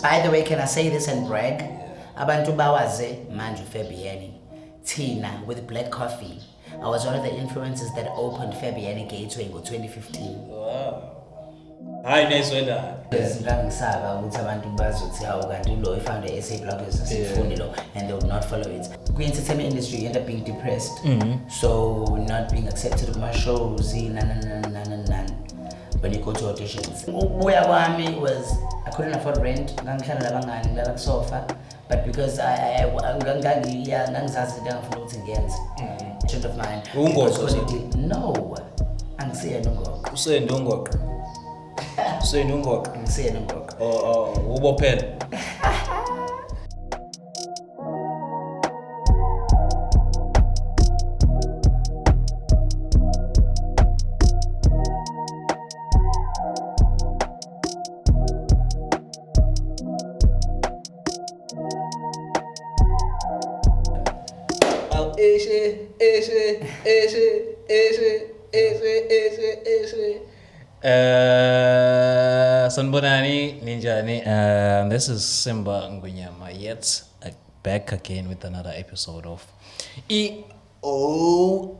By the way, can I say this and brag? Abantu bawaze manje Fabiani. Tina with black coffee. I was one of the influencers that opened Fabiani Gateway in 2015. Wow. Hi, nice weather. Ngangisaba ukuthi abantu bazothi hawu kanti lo found the SA bloggers and they would not follow it. The entertainment industry you end up being depressed. So not being accepted at my shows, when you go to auditions. Ubuya kwami was I couldn't afford rent, ngangihlala nabangani ngilala kusofa, but because ngangizazi ngifuna ukuthi ngiyenze. Friend of mine. No. Angisiye nongoqo. Usendo ngoqo. Usendo ngoqo. Angisiye nongoqo. Ubophela. Sanbonani Ninjani, this is Simba Ngunyama, yet back again with another episode of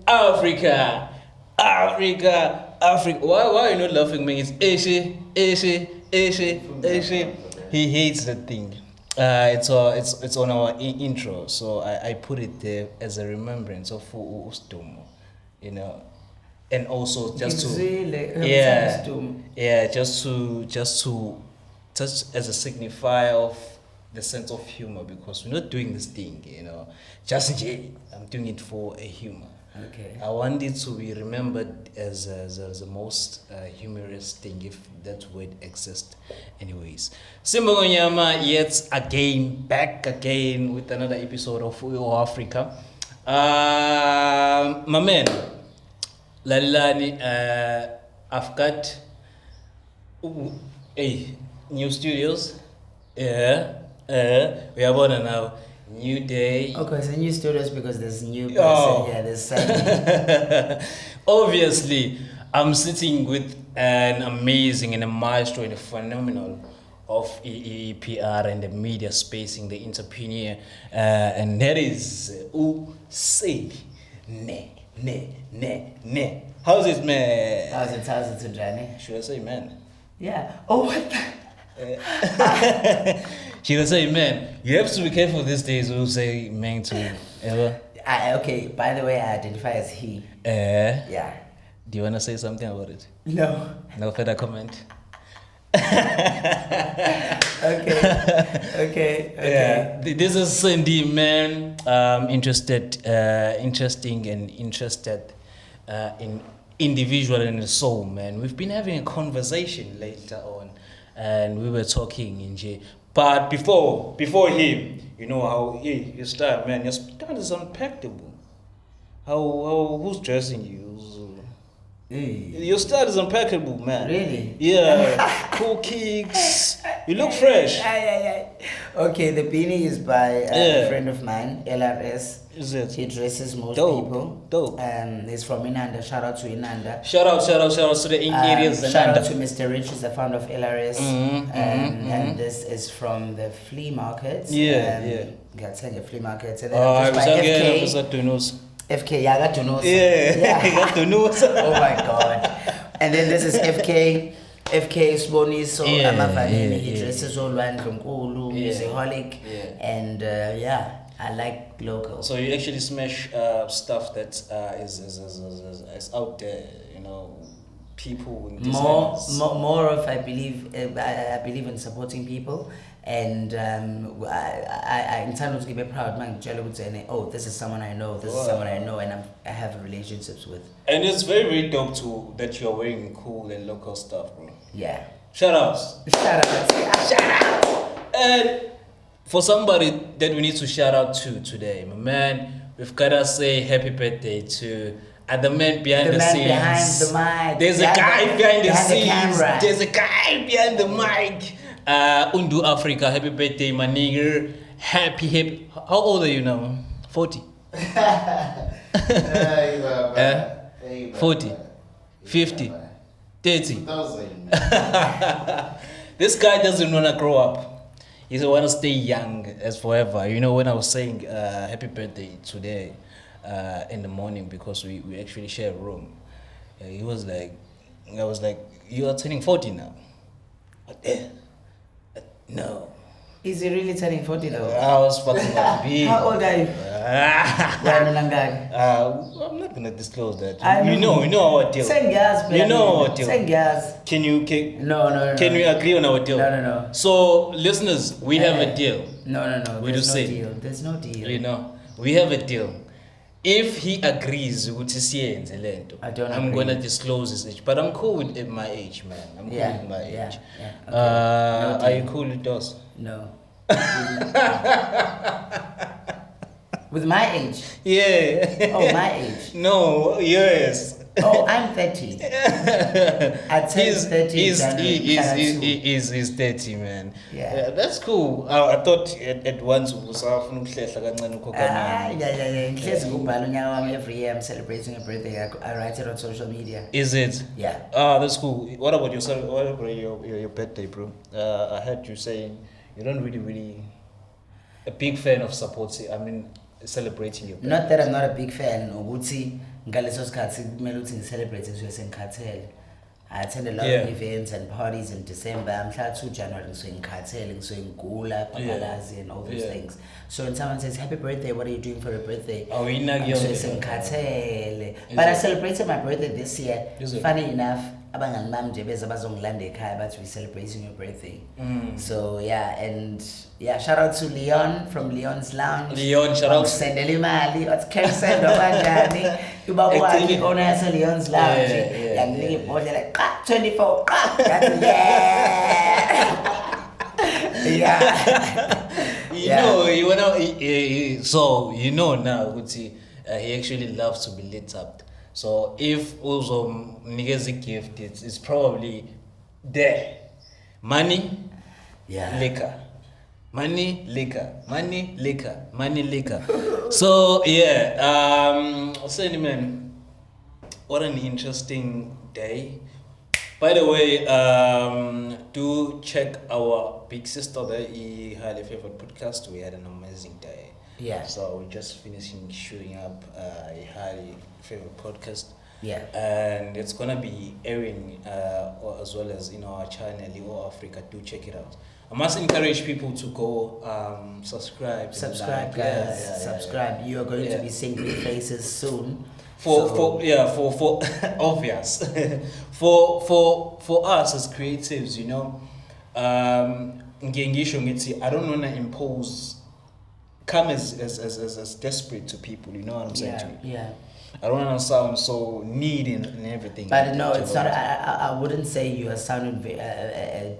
Africa. Why are you not laughing, man? It's Asia. He hates that thing. It's on our intro, so I put it there as a remembrance of Ustumo, and also just to just as a signifier of the sense of humor, because we're not doing this thing, just I'm doing it for a humor. Okay. I want it to be remembered as the most humorous thing, if that word exists. Anyways, Simba Ngonyama yet again, back again with another episode of Africa. My man, Lalani, I've got new studios. We are on now. New day. Okay, so new studios because there's new person here, there's Sandy. Obviously, I'm sitting with an amazing and a maestro and a phenomenal of PR and the media space in the entrepreneur, and that is SandyNene. How's it, man? How's it, Johnny? Should I say man? Yeah. Oh, what the? She will say man. You have to be careful these days. We'll say man to ever. Okay, by the way, I identify as he. Yeah. Do you want to say something about it? No. No further comment? Okay. Yeah. This is Sandy, man. Interesting and interested in individual and the soul, man. We've been having a conversation later on, and we were talking in J. But before him, you know how your style, man. Your style is impeccable. How who's dressing you? Your style is impeccable, man. Really? Yeah. Cool kicks. You look fresh. Yeah. Okay, the beanie is by a friend of mine, LRS. Is it? He dresses most Dope. people. Dope. He's from Inanda. Shout out to Inanda. Shout out to the areas. Shout out to Mr. Rich, who's the founder of LRS. And this is from the flea market. Got a flea market. And then I'm just by FK. FK, yeah, I got to know. Yeah, I got to know. Oh my God. And then this is FK Spony, so I'm a fan. He dresses all one from Kulu, musicaholic, and I like local. So you actually smash stuff that is out there, people in more of I believe in supporting people, and I intend to be proud man. This is someone I know, and I have relationships with. And it's very, very dope too that you're wearing cool and local stuff, bro. Yeah. Shout outs. And for somebody that we need to shout out to today, my man, we've gotta say happy birthday to the man behind the scenes. Behind the mic. There's a guy behind the scenes. Camera. There's a guy behind the mic. Ndu Afrika, happy birthday, my nigga. Happy. How old are you now? 40. 40. 50. 30. This guy doesn't want to grow up. He want to stay young as forever. You know, when I was saying happy birthday today in the morning because we actually share a room, he was like, I was like, you are turning 40 now. No. Is he really turning 40 though? I was fucking like, big. How old are you? I'm not gonna disclose that. I You know our deal. Send gas, You know our deal. Send gas. Can No. Can we agree on our deal? No. So listeners, we have a deal. No. We There's just no say, deal. There's no deal. You know, we have a deal. If he agrees with siyenze lento, I'm agree. gonna disclose his age. But I'm cool with my age, man. I'm cool with my age. Yeah. Okay. No Are you cool with yours? No. With my age? Yeah. Oh, my age? No, yes. Oh, I'm 30. I turned 30 He's 30, man. Yeah. That's cool. I thought at once usafuna ukuhlehla kancane ukhokanani. Yeah. Ngihlezi ngubhala unyaka wami every year. I'm celebrating a birthday. I write it on social media. Is it? Yeah. That's cool. What about your birthday, bro? I heard you saying you don't really a big fan of celebrating your birthday. Not that I'm not a big fan. Ukuthi ngaleso sikhathi kumele ukuthi ngicelebrate nje sengikhathele. I attend a lot of events and parties in December. Mhla 2 January ngisuke ngikhathele, ngisuke ngigula, paparazzi and all those things. So when someone says happy birthday, what are you doing for your birthday? Oh, ngikhathele. But I celebrated my birthday this year. Funny enough, abangani bami nje beza bazongilanda ekhaya bathi we celebrating your birthday. So shout out to Leon from Leon's Lounge. Leon, shout out. Sendela imali, wathi cash send kanjani? Ubaba wakhe owner yase Leon's Lounge. Yanginika ibhodlela 24 So you know now he actually loves to be lit up. So if also niggas a gift, it's probably there. Money, liquor. Money, liquor. So SandyNene, what an interesting day. By the way, do check our big sister there, Highly Favored Podcast. We had an amazing day. Yeah. So we're just finishing shooting up a Highly Favored Podcast. Yeah. And it's gonna be airing as well as in our channel, OWAFRICA. Do check it out. I must encourage people to go subscribe. Subscribe, guys. Subscribe. You are going to be seeing new faces soon. For obvious. for us as creatives, you know, I don't want to impose, come as desperate to people, you know what I'm saying to you? Yeah. I don't want to sound so needy and everything. But no, it's not. I wouldn't say you are sounding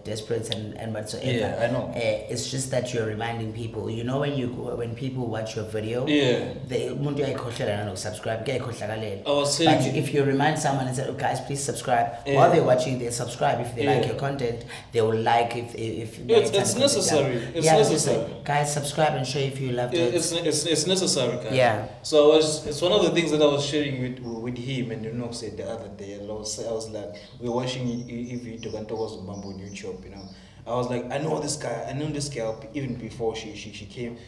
desperate and whatsoever. Yeah, I know. It's just that you're reminding people. You know, when people watch your video, they subscribe. But if you remind someone and say, oh, guys, please subscribe. While they're watching, they subscribe. If they like your content, they will like if it's necessary. It's necessary. Guys, subscribe and show if you love it. It's necessary, guys. Yeah. So it's one of the things that I was sharing with him, and said the other day. I was like, we were watching video and was on YouTube, you know. I was like, I know this guy even before she came,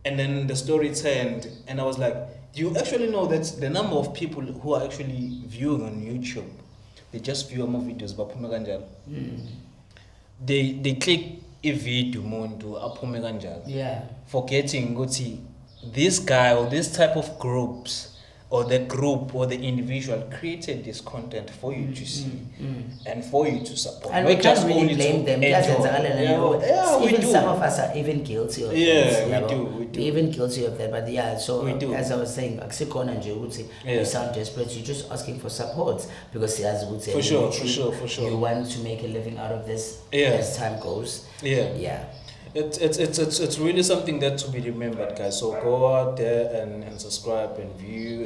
and then the story turned, and I was like, do you actually know that the number of people who are actually viewing on YouTube, they just view more videos, but they click a video more into forgetting this guy or this type of groups or the group or the individual created this content for you to see and for you to support. And we can't really blame them. Even some of us are even guilty of this. We do. We're even guilty of that. But so as I was saying, we sound desperate. You're just asking for support because as would say, for sure. You want to make a living out of this as time goes. Yeah. It's really something that to be remembered, guys. So go out there and subscribe and view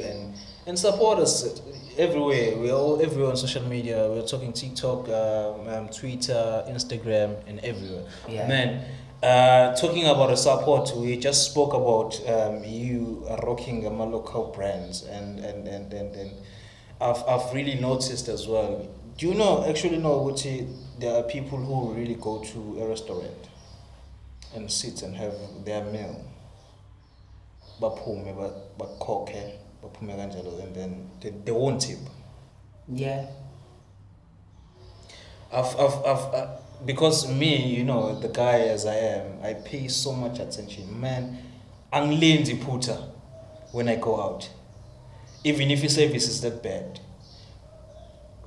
and support us everywhere. We're all everywhere on social media. We're talking TikTok, Twitter, Instagram, and everywhere. Yeah. Man, talking about the support, we just spoke about you rocking my local brands and I've really noticed as well. Do you actually know what there are people who really go to a restaurant and sit and have their meal. Baphume bakhokhe baphume kanjalo, and then they won't tip. Yeah. I've because me, you know, the guy as I am, I pay so much attention. Man, I'm lazy putter when I go out. Even if your service is that bad.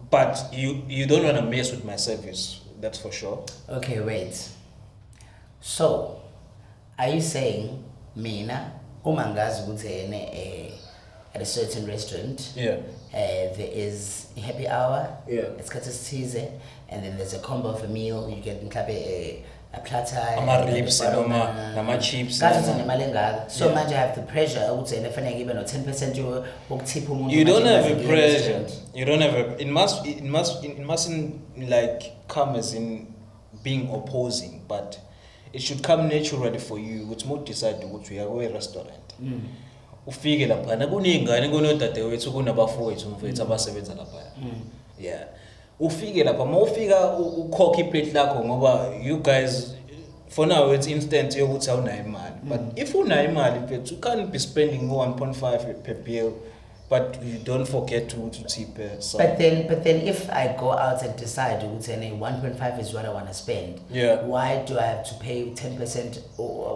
But you don't want to mess with my service, that's for sure. Okay, wait. So, are you saying mina umangazi ukuthi at a certain restaurant, Yeah. There is a happy hour, Yeah. it's teaser, and then there's a combo of a meal, you get a platter, Ribs, nama chips. So much I have the pressure, I would say, if I give 10% you don't have a pressure. You don't have a, it mustn't like come as in being opposing, but it should come naturally for you. It's more decide to go to a restaurant. Ufike lapha nakuningane kunodadewethu kunabafowethu mfethu abasebenza lapha. Yeah. Ufike lapha mawufika ukhokha iplate lakho ngoba you guys for now it's instant yokuthi awunayo imali. But if unayo imali mfethu you can't be spending 1.5 per bill, but you don't forget to tip. But then if I go out and decide 1.5 is what I want to spend, yeah, why do I have to pay 10%?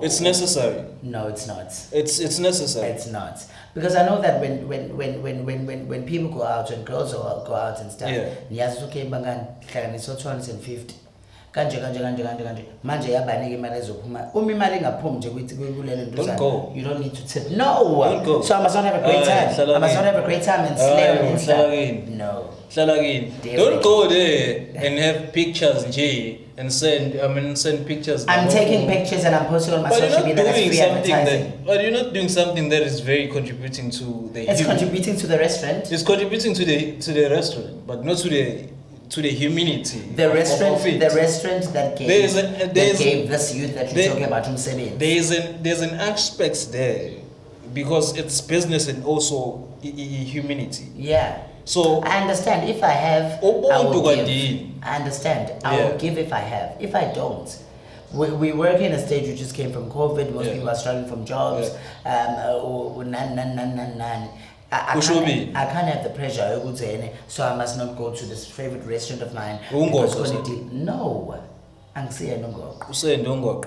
It's necessary. No, it's not. It's necessary. It's not, because I know that when people go out, when girls go out and stuff, niyazi okay bangahlanganisa 250 kanje manje yabanike imali ezophuma uma imali engaphumi nje kulelo nto you don't need to tip. No, don't go. So I must not have a great time. I must not have a great time and slay on Insta. No. Don't go there and have pictures and send pictures. I'm taking pictures and I'm posting on my social media. That's free advertising. But you're not doing something that is very contributing to the. It's contributing to the restaurant. It's contributing to the restaurant, but not to the humanity. The restaurant that gave this youth that you're talking about himself. There's an aspect there, because it's business and also humanity. Yeah. So I understand. If I have, I will give. I understand. I will give if I have. If I don't, we work in a stage. We just came from COVID. Most people are struggling from jobs. I can't have the pressure. I would say, so I must not go to this favorite restaurant of mine. No, I'm saying no go. Say no.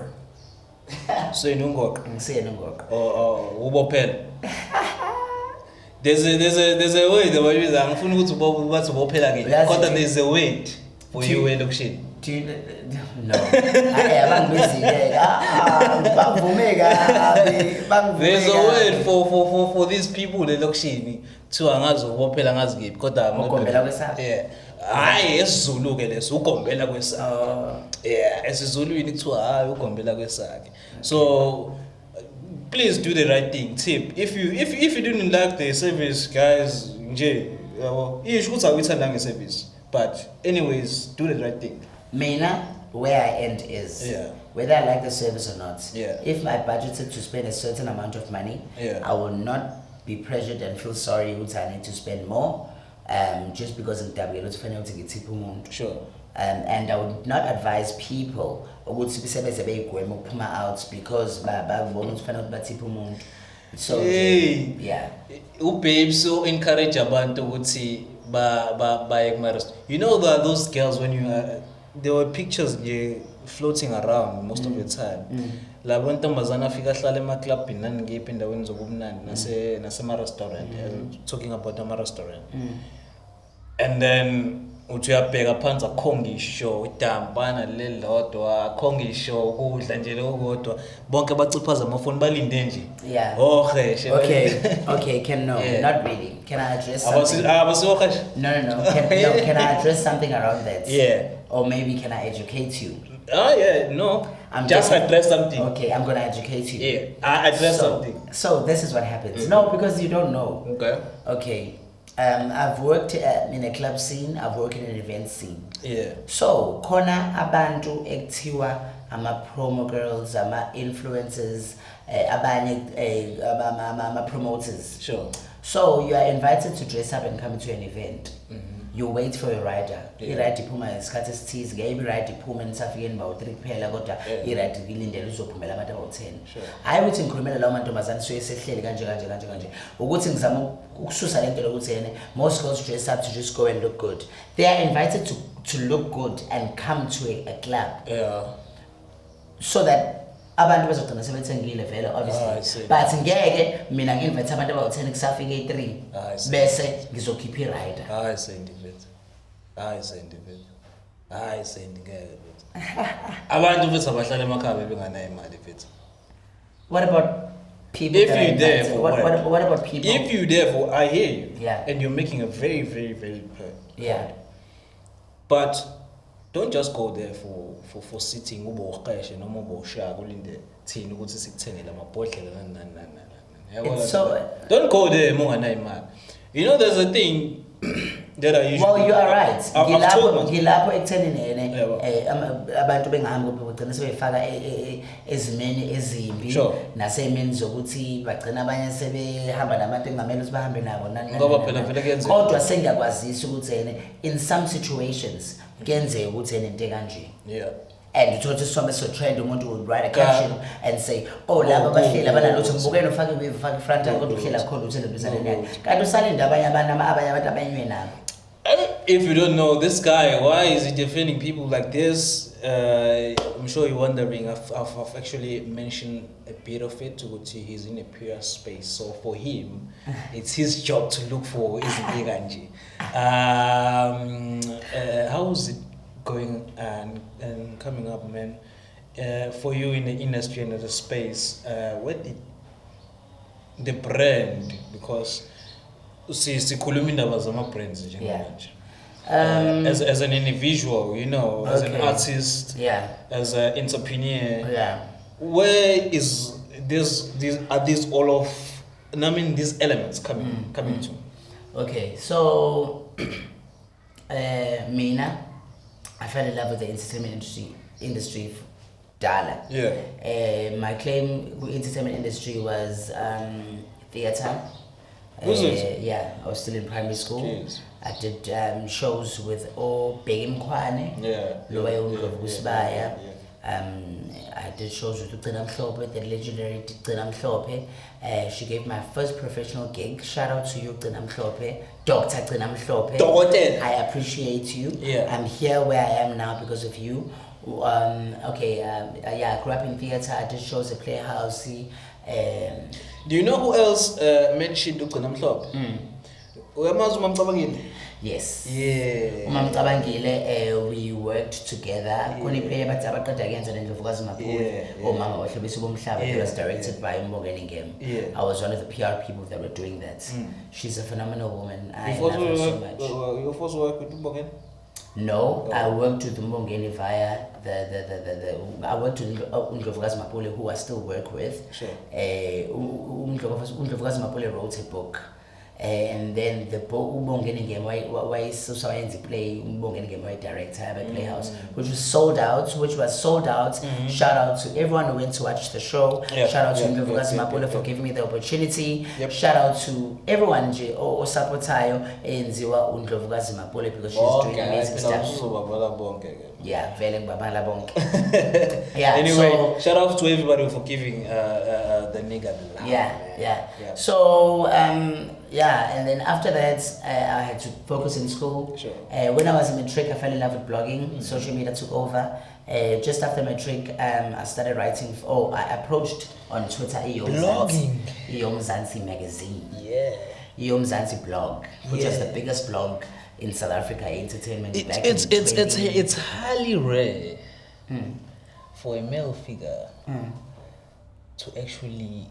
There's a way the way is I'm going to open again. Because there's a wait for you in the no. I'm busy. There's a word for these people the location to angazo open angazo give because I'm not. Yeah. Hayi esiZulu ke leso ugombela kwesakhe. Yeah, esiZulu ini kuthiwa ugombela kwesakhe. So please do the right thing. Tip. If you didn't like the service, guys, nje yabo isho ukuthi awuyithanda ngeservice. But anyways, do the right thing. Mina, where I end is whether I like the service or not. Yeah. If I budgeted to spend a certain amount of money, I will not be pressured and feel sorry that I need to spend more. Just because of that, sure. And I would not advise people out because so yeah. Babes so encourage abantu ukuthi ba you know that those girls when you there were pictures floating around most of the time. Labo ntombazana afika hlala emaclubini naningiphi endaweni zobumnandi nasema restaurant. Talking about ama restaurant. And then uthi uyabheka phansi akhongisho idampana lelodwa akhongisho ukudla nje lokodwa bonke baciphaza amafoni balinde nje. Yeah. Okay, not really. Can I address something? No. Can I address something around that? Yeah. Or maybe can I educate you? No. Address something. Okay, I'm gonna educate you. Yeah. I address something. So this is what happens. No, because you don't know. Okay. I've worked in a club scene, I've worked in an event scene. Yeah. So, khona abantu ekuthiwa ama promo girls, ama influencers, abanye ama promoters. Sure. So, you are invited to dress up and come to an event. you wait for your rider. Yeah. I-ride iphuma ngesikhathi esithize ngeke i-ride iphume nisafike nibawu-3 kuphela kodwa i-ride ilindele uzophumela abantu abawu-10. Hayi ukuthi ngikhulumela lawo mantombazane suke sehleli kanje ukuthi ngizama ukususa lento lokuthi yena most girls dress up to just go and look good. They are invited to look good and come to a club. So that abantu bazogcina sebethengile vele obviously, but ngeke mina ngi-invite abantu abawu-10 kusafike 3 bese ngizokhipha i-rider. Hayi Sandy ngeke abantu futhi abahlala emakhaya benganayo imali futhi. What about people? If you're there for what about people? If you're there for, I hear you. Yeah. And you're making a very, very, very point. Yeah. But don't just go there for sitting uboqeshe noma uboshaka ulinde thina ukuthi sikuthengele amabhodlela It's so don't go there monganayo imali. You know there's a thing that I usually. Well, you are right. Ngilapho ekuthenini abantu bengahamba begcina sebefaka ezimeni ezimbi nasemeni zokuthi bagcina abanye sebehamba nabantu engamele ukuthi bahambe nabo ngoba phela kuyenzeka. Kodwa sengiyakwazisa ukuthi in some situations kuyenzeka ukuthi into kanje. Yeah. And you just some so trend umuntu would write a caption and say, oh laba bahleli abanalutho ngibukene ufake wave ufake front kodwa uhlela khona uthele bizane yakhe. Kanti usalinde abanye abantu abanywe nabo. If you don't know this guy, why is he defending people like this? I'm sure you're wondering. I've actually mentioned a bit of it to he's in a pure space. So for him, it's his job to look for Iziganji. How's it going and coming up, man? For you in the industry and the space, what did the brand, because sikhuluma indaba zama-brands njengamanje. As an individual, you know, as an artist, as an entrepreneur, where is these all of, I mean, these elements coming to? Okay, so Mina, I fell in love with the entertainment industry. My claim with entertainment industry was theater. Yeah, I was still in primary school. Jeez. I did shows with Big Ngubane. I did shows with the legendary Ngubane. She gave my first professional gig. Shout out to you, Ngubane. Dr. Ngubane. I appreciate you. I'm here where I am now because of you. I grew up in theater. I did shows at Playhouse. Do you know who else mentioned Ugcina Mhlophe? Yes. Yeah. We worked together. Ndu Afrika Simba. It was directed by Ngubane. I was one of the PR people that were doing that. She's a phenomenal woman. I love her so much. You also work with Ngubane? No, I worked with Ngubane via I worked with Ndu Afrika Simba, who I still work with. Sure. Ndu Afrika Simba wrote a book. And then the book why play director at Playhouse, which was sold out. Shout out to everyone who went to watch the show. Shout out to Ndu Afrika Simba for giving me the opportunity. Shout out to everyone or supportayo enziwa Ndu Afrika Simba because she's doing amazing stuff. Yeah, very babala bonke. Yeah. Anyway, so, shout out to everybody for giving the nigga the laugh. Yeah. So and then after that, I had to focus in school. Sure. When I was in matric, I fell in love with blogging. Social media took over. Just after matric, I started writing. I approached on Twitter blogging. Zanzi magazine. Yeah. Zanzi blog, which is the biggest blog in South Africa entertainment. It's highly rare for a male figure to actually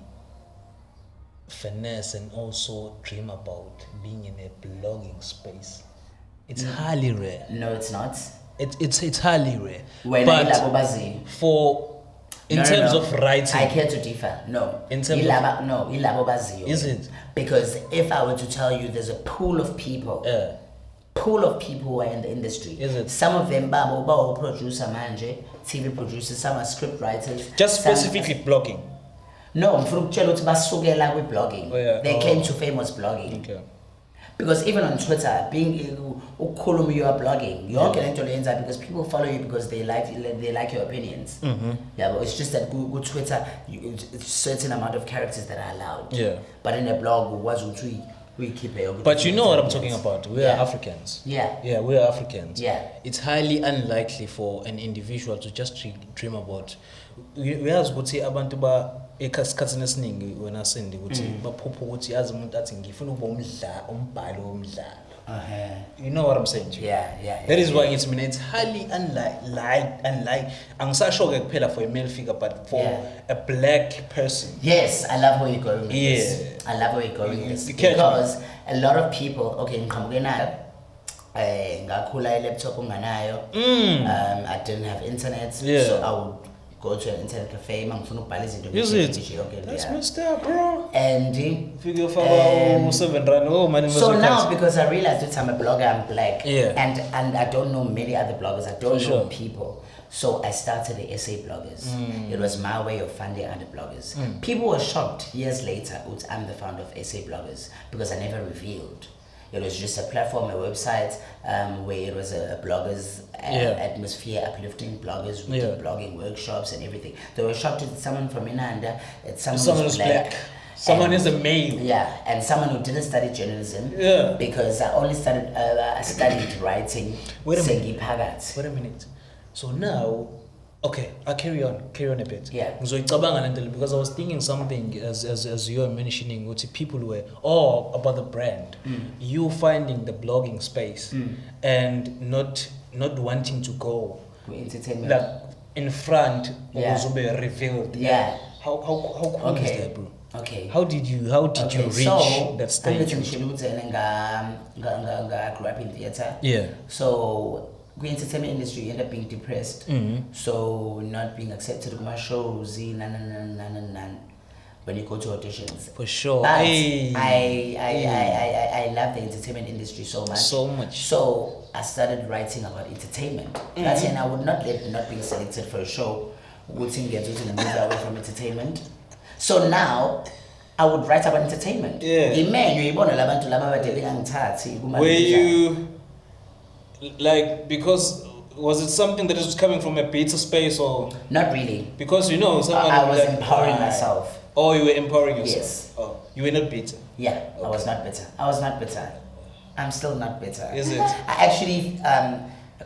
finesse and also dream about being in a blogging space. It's highly rare. No, it's not. It's highly rare. In terms of writing, I care to differ. No. In terms is it? Because if I were to tell you, there's a pool of people. Pool of people who are in the industry. Is it? Some of them babo producer manje, TV producers, some are script writers. Just specifically blogging. No, I'm from Chelo to Basugela with blogging. They came to famous blogging. Okay. Because even on Twitter, being you are blogging, you're getting to the because people follow you because they like your opinions. Yeah, but it's just that good Twitter, it's a certain amount of characters that are allowed. Yeah. But in a blog, we keep it. But you know what I'm talking about. We are Africans. Yeah. Yeah, we are Africans. Yeah. It's highly unlikely for an individual to just dream about. We have ukuthi abantu esikhathini esiningi wena Sandy ukuthi baphupha ukuthi yazi umuntu athi ngifuna ukuba umbhali womdlalo. You know what I'm saying to you? Yeah. That is why it's highly unlike angisasho ke kuphela for a male figure but for a black person. Yes, I love where you're going with this. I love where you're going with this. Because a lot of people, okay, ngakhula laptop unganayo. I didn't have internet, so I would go to an internet cafe. Is it? That's messed up, bro. And so now, because I realized that I'm a blogger, I'm black, and I don't know many other bloggers. I don't know people. So I started the essay bloggers. It was my way of funding other bloggers. People were shocked years later that I'm the founder of essay bloggers because I never revealed. It was just a platform, a website, where it was a bloggers atmosphere, uplifting bloggers. We did blogging workshops and everything. They were shocked that someone from Inanda, someone who's black. Someone is a male. Yeah, and someone who didn't study journalism. Because I only studied writing. Wait a minute. So now, okay, I'll carry on a bit. Yeah. Because I was thinking something as you were mentioning, what people were about the brand. You finding the blogging space and not wanting to go entertainment like in front of revealed. Yeah. How cool is that, bro? Okay. How did you reach that stage? I grew up in theater. Yeah. So the entertainment industry, you end up being depressed. So not being accepted in my shows, when you go to auditions. For sure. But I love the entertainment industry so much. So I started writing about entertainment. That's and I would not let not being selected for a show would get to move away from entertainment. So now I would write about entertainment. Were you like, because was it something that was coming from a beta space or not really? Because I was empowering myself. Oh, you were empowering yourself. Yes. Oh, you were not bitter. Yeah, okay. I was not bitter. I'm still not bitter. Is it? I actually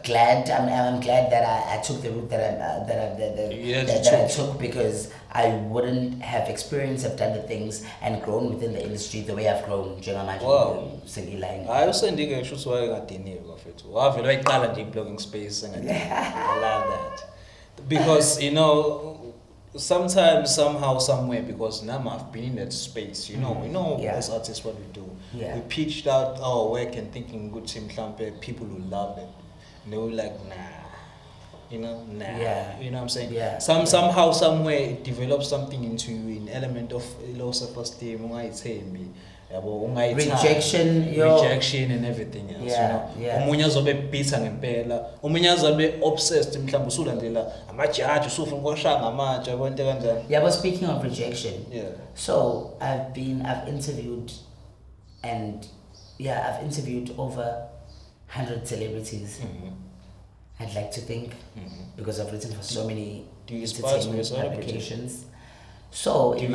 glad. I'm glad that I took the route that I took because I wouldn't have experienced, have done the things and grown within the industry the way I've grown. Wow. I also think I should say I have a blogging space and I love that because sometimes somehow somewhere because now I've been in that space. As artists what we do. Yeah. We pitched out our work and thinking good team people will love it. And they were like, nah. Nah. Yeah. You know what I'm saying? Yeah. Somehow, somewhere, it develops something into an element of low self-esteem, rejection and everything else. Omunye azobe bitter ngempela, omunye azobe obsessed mhlawumbe usulandela amajaji usufuna ukushaya ngamatshe konke kanjani. Yeah, but speaking of rejection. Yeah. So I've interviewed I've interviewed over 100 celebrities. I'd like to think, because I've written for so many entertainment publications. So if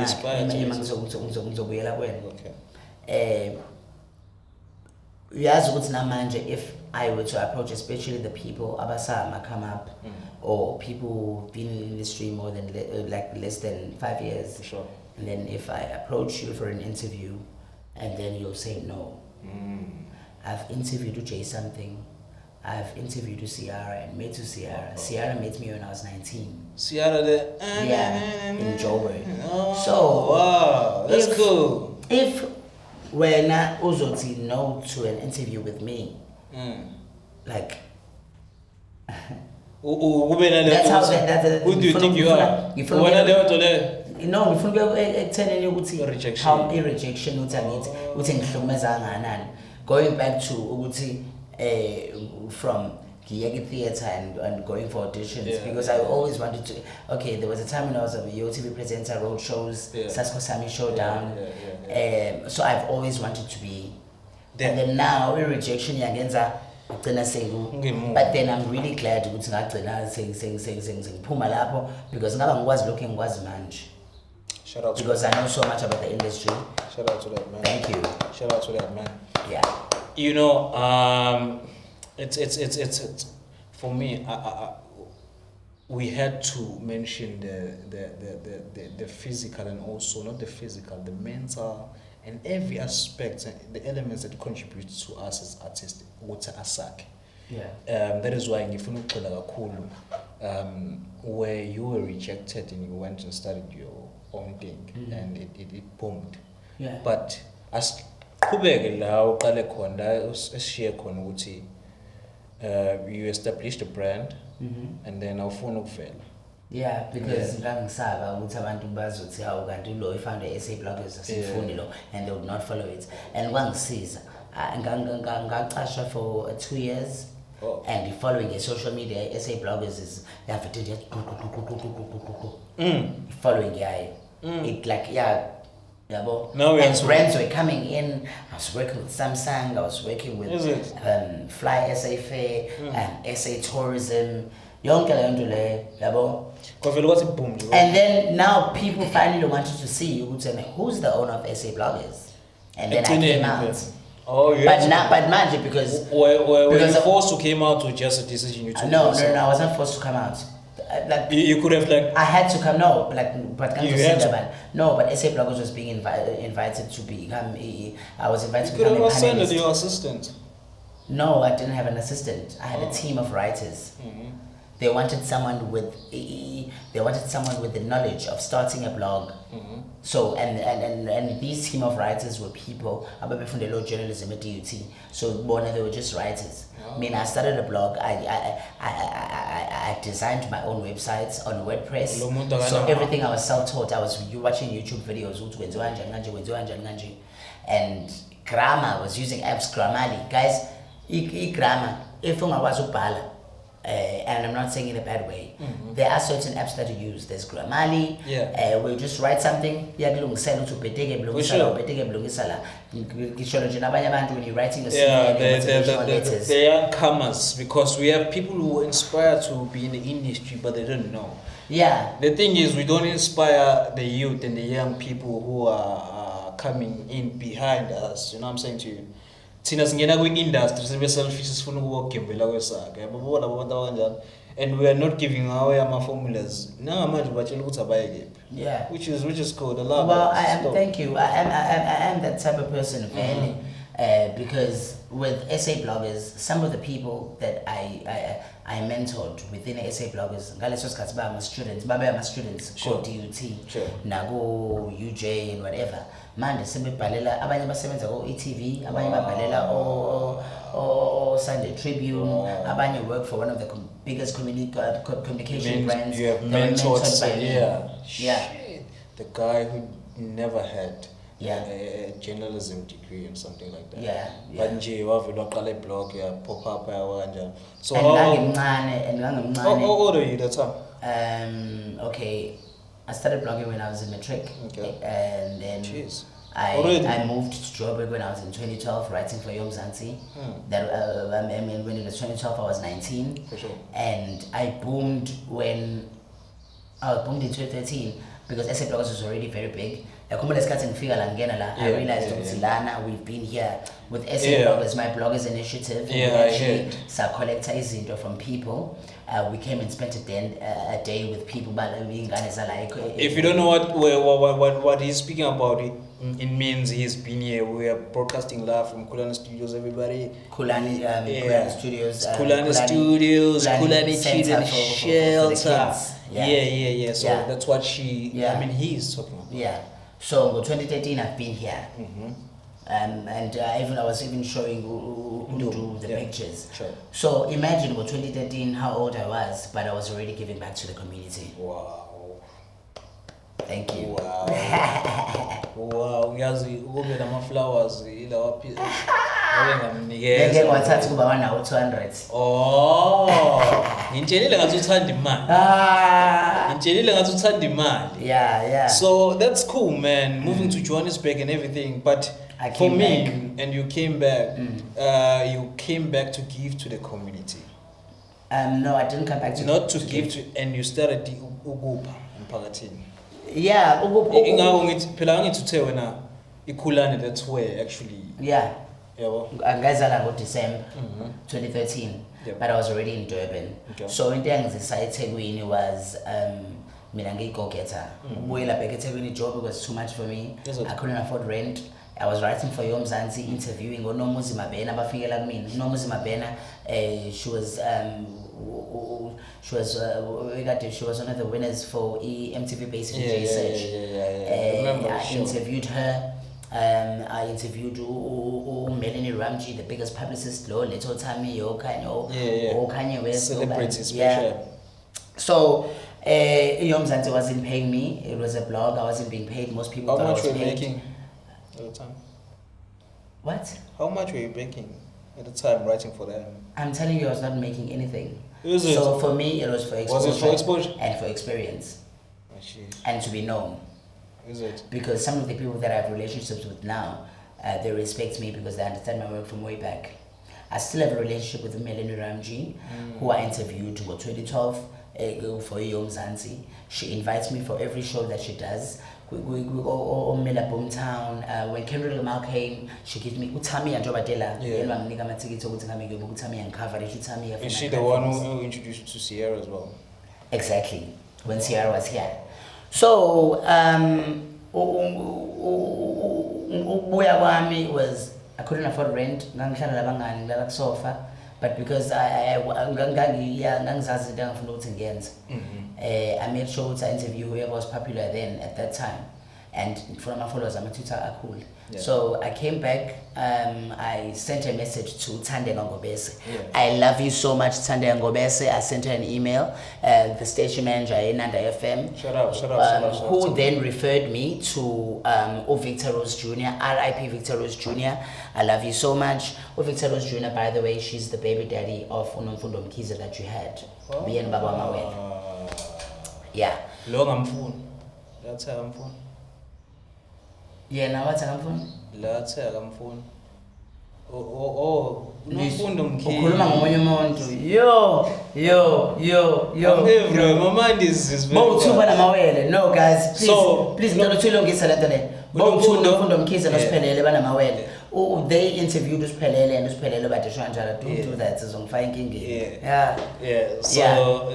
I were to approach, especially the people Abasama come up, or people who've been in the industry more than less than 5 years, for sure. And then if I approach you for an interview, and then you'll say no. I've interviewed Jay something. I've interviewed Ciara and met Ciara. Ciara met me when I was 19. Ciara in Joburg. So wow, that's cool. If when I Uzoti no to an interview with me, like that's how who do you think you are? No, rejection. How rejection going back to from theater and going for auditions because I always wanted to. Okay, there was a time when I was a TV presenter, road shows, Sasko Sami Showdown. So I've always wanted to be And then now rejection yangenza ugcina but then I'm really glad ukuthi ngagcina sengiphuma lapho because ngaba ngikwazi lokho engikwazi manje. Shout out because I know so much about the industry. Shout out to that man. Thank you. Shout out to that man. Yeah. You know, it's for me. We had to mention the physical and also not the physical, the mental and every aspect, the elements that contribute to us as artists. Yeah. That is why where you were rejected and you went and started your own thing and it boomed. Yeah. But as you established a brand and then awufuna ukuvela. Yeah, because ngangisaba ukuthi abantu bazothi hawu kanti lo ifounder SA bloggers asifundi lo and they would not follow it. And kwangisiza ngaqasha for 2 years. And following a social media SA bloggers is following it like and brands were coming in. I was working with Samsung, I was working with Fly SA Fair and SA Tourism. And then now people finally wanted to see you would say, who's the owner of SA bloggers? And then I came out. Oh yeah. But magic because were you forced to came out or just a decision you took? No, I wasn't forced to come out. Like you could have like I had to come. No, but SA bloggers was being invited to become. I was invited to become a panelist. You could have your assistant. No, I didn't have an assistant. I had a team of writers. They wanted someone with the knowledge of starting a blog. So and these team of writers were people from the law journalism at DUT. So they were just writers. I mean, I started a blog. I designed my own websites on WordPress. So everything I was self-taught. I was watching YouTube videos. And grammar, was using apps Grammarly. Guys, grammar. If I was and I'm not saying in a bad way. There are certain apps that you use. There's Grammarly. Where you just write something. When you're writing your CV, they are comers because we have people who inspire to be in the industry but they don't know. Yeah. The thing is, we don't inspire the youth and the young people who are coming in behind us. You know what I'm saying to you? Thina singena kwi-industry sibe selfish sifuna ukugembela kwesaka yabona abantu abanjani and we are not giving away ama-formulas nangamanje batshela ukuthi abayekephi. Yeah, which is cool. I love thank you. I am that type of person really, because with SA bloggers, some of the people that I mentored within SA bloggers ngaleso sikhathi baba students go DUT nago UJ and whatever. Manje sebebhalela abanye basebenza ko ETV, abanye babhalela o Sunday Tribune, abanye work for one of the biggest communication brands. You have mentors, the guy who never had a journalism degree and something like that. But nje wavela qala blog pop up kanjani. So how old are you that time? Okay, I started blogging when I was in matric. And then I moved to Joburg when I was in 2012, writing for Yom Zanzi. That when it was 2012, I was 19. For sure. And I boomed in 2013 because SA Bloggers was already very big. I realized we've been here with SA Bloggers, my bloggers initiative. We actually collector izinto from people. We came and spent a day with people. If you don't know what he's speaking about, it means he's been here. We are broadcasting live from khulaniStudios, everybody. khulaniStudios. khulaniStudios, Khulani Children Shelter. So that's what he's talking about. Yeah. So in 2013, I've been here. And I was even showing Ndu the pictures. Sure. So imagine about 2013 how old I was, but I was already giving back to the community. Wow. Thank you. Wow. Wow. Uyazi ube nama-flowers ila wapi ngeke wathatha kuba wanawo 200. Ngitshelile ngathi uthanda imali. Ngitshelile ngathi uthanda imali. Yeah. So that's cool, man. Moving to Johannesburg and everything, but For me, and you came back. You came back to give to the community. No, I didn't come back to. Not to give to, and you started the Ugupa in Palatine. Yeah, to tell when Khulani, that's where actually. Yeah. Yeah. Ngazala ngo December 2013, but I was already in Durban. Okay. So into eThekwini was mina ngiyi-go-getter. Ukubuyela back eThekwini job was too much for me. I couldn't afford rent. I was writing for Yomzansi, interviewing Nomuzi Mabena, bafikela kumina. Nomuzi Mabena, she was one of the winners for MTV Basic DJ Search. I interviewed her. I interviewed Melanie Ramji, the biggest publicist, Little Tammy, Kanye West. Celebrity special. So, Yomzansi wasn't paying me. It was a blog. I wasn't being paid. Most people thought I was paid. How much were you making at the time? What? How much were you making at the time writing for them? I'm telling you, I was not making anything. So for me, it was for exposure. Was it for exposure? And for experience. Oh, and to be known. Is it? Because some of the people that I have relationships with now, they respect me because they understand my work from way back. I still have a relationship with Melanie Ramji, who I interviewed in 2012 for Yomzansi. She invites me for every show that she does. We go Mela Boomtown. When Kendrick Lamar came, she gave me Utami and Jobatela. Is she the one who introduced you to Sierra as well? Exactly. When Sierra was here. So, ubuya kwami was I couldn't afford rent. Ngangihlala labangani ngilala kusofa, but because I made sure to interview whoever was popular then at that time. And for my followers, I'm a Twitter cool. Yeah. So I came back, I sent a message to Tande Ngobese. Yeah. I love you so much, Tande Ngobese. I sent her an email, the station manager in Ndu FM. Shut up. Who then referred me to Victor Rose Jr., RIP Victor Rose Jr. I love you so much. Victor Rose Jr., by the way, she's the baby daddy of Unomfundo Mkiza that you had. Bien Baba Mawele. Yeah. Long I'm phone. That's how I'm phone. Yeah, now what's on phone? Let's say I'm phone. Unomfundo Mkiza. Ukhuluma ngomunye umuntu. Yo. My mind is very. Bawuthuba namawele. No guys, please ngicela uthulongisa lento le. Unomfundo Mkiza noSiphelele banamawele. They interviewed uSiphelele and uSiphelele bathi shwanjala do that sizongifaka inkingeni. Yeah. So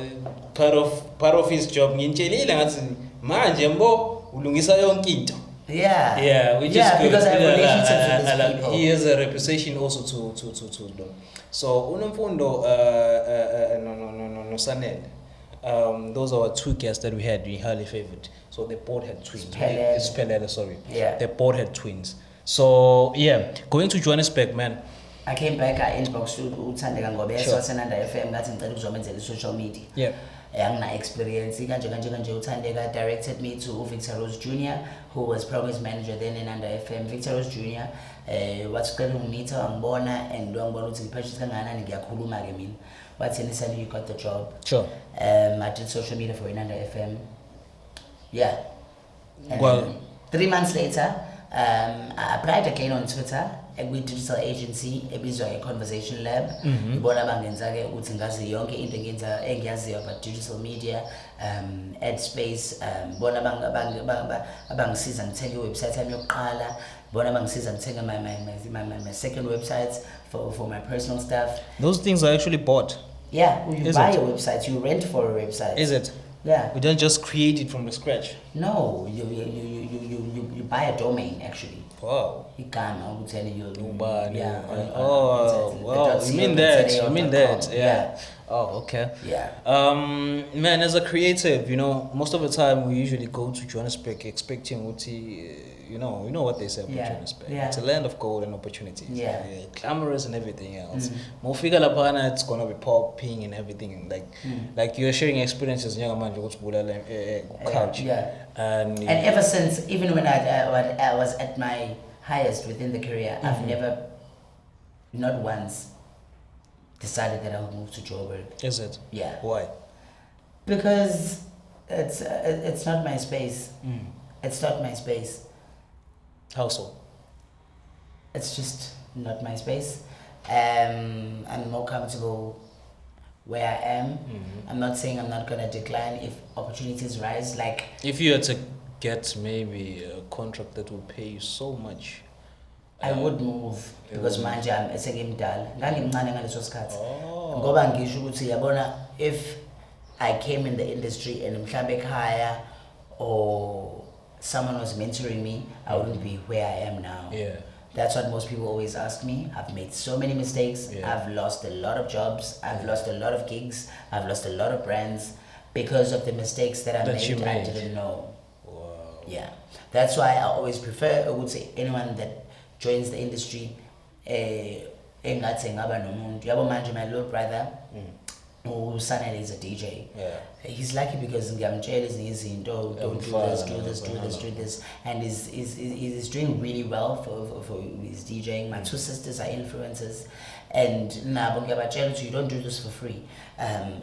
part of his job ngitshelile ngathi manje mbo ulungisa yonke into. Yeah, which is good. Because I have relationships with these people. He has a reputation also to do. So Unomfundo no Sanel. Those are our two guests that we had. We highly favored. So they both had twins. Pelele, sorry. Yeah. They both had twins. So yeah, going to Johannesburg, man. I came back. I inboxed uThande Ngobese waseNanda FM ngathi ngicela ukuzomenzela social media. Yeah. Angina experience kanje uThande directed me to Victor Rose Jr., who was program manager then in Nanda FM. Victor Rose Jr. Wathicela ungimeetha wangibona and wangibona ukuthi ngipurchase kangakanani ngiyakhuluma ke mina. Wathi Sandy, you got the job. Sure. I did social media for Nanda FM. Yeah. Well, 3 months later, I applied again on Twitter with digital agency ebizwa Conversation Lab. Ibona bangenza ke ukuthi ngazi yonke into engiyaziyo about digital media, ad space, bona bangisiza ngithenge iwebsite yami yokuqala, bona bangisiza ngithenge my second website for my personal stuff. Those things are actually bought. Yeah, you buy a website, you rent for a website. Is it? Yeah. We don't just create it from the scratch. No, you buy a domain actually. Wow. Igama ukutheni Ngubane. Yeah. Wow. You mean that? Yeah. Oh, okay. Yeah. Man, as a creative, most of the time we usually go to Johannesburg expecting you know what they say about Johannesburg. Yeah. It's a land of gold and opportunities. Yeah. Glamorous and everything else. Mofika lapana, it's gonna be popping and everything. Like you're sharing experiences in young man, couch. Yeah. And ever since, even when I was at my highest within the career, I've never, not once, decided that I would move to Joburg. Is it? Yeah. Why? Because it's not my space. It's not my space. How so? it's just not my space. I'm more comfortable where I am. I'm not saying I'm not gonna decline if opportunities rise. Like if you had to get maybe a contract that will pay you so much, I would move because manje I'm esengimdala. Ngangimncane ngaleso sikhathi. Ngoba ngisho ukuthi yabona if I came in the industry and mhlambe ekhaya or someone was mentoring me, I wouldn't be where I am now. Yeah. That's what most people always ask me. I've made so many mistakes. Yeah. I've lost a lot of jobs. I've lost a lot of gigs. I've lost a lot of brands because of the mistakes that I made. I didn't know. Wow. Yeah. That's why I always prefer, I would say, anyone that joins the industry, engathi ngaba nomuntu. Yabo manje my little brother, SandyNene is a DJ. Yeah. He's lucky because ngiyamtshela ezinye izinto, don't do this, and he's doing really well for his DJing. My two sisters are influencers, and nabo ngiyabatshela ukuthi you don't do this for free.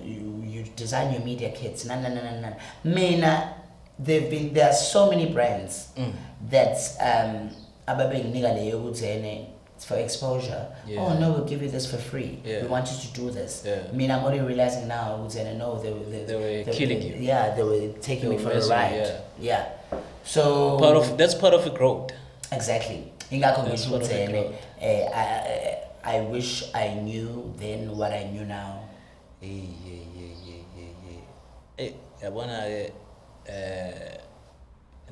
You design your media kits. No. Mina, there are so many brands that ababenginika leyo ukuthi it's for exposure. Yeah. Oh no, we'll give you this for free. Yeah. We want you to do this. Yeah. I mean, I'm only realizing now, no, they were killing you. Yeah, they were taking me for a ride. Yeah. So that's part of the growth. Exactly. I wish I knew then what I knew now. Yabona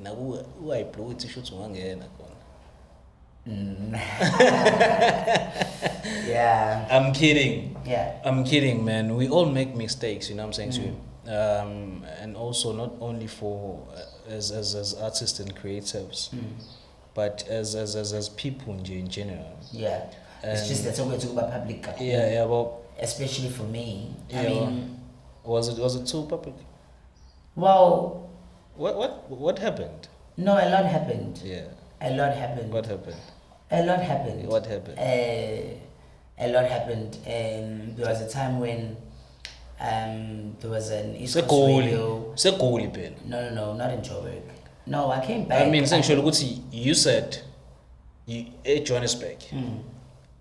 naku uyayiblow ithi shoot ungangena khona. Yeah. I'm kidding. Yeah. I'm kidding, man. We all make mistakes, you know what I'm saying to you? And also not only for as artists and creatives, but as people in general. Yeah. It's just that's always about public. Yeah, well, especially for me. Yeah, I mean, was it too public? Well, what happened? No, a lot happened. Yeah. A lot happened. What happened? A lot happened. What happened? A lot happened. There was a time when there was an East Coast radio. No, not in Joburg. No, I came back. I mean, you said you at Johannesburg.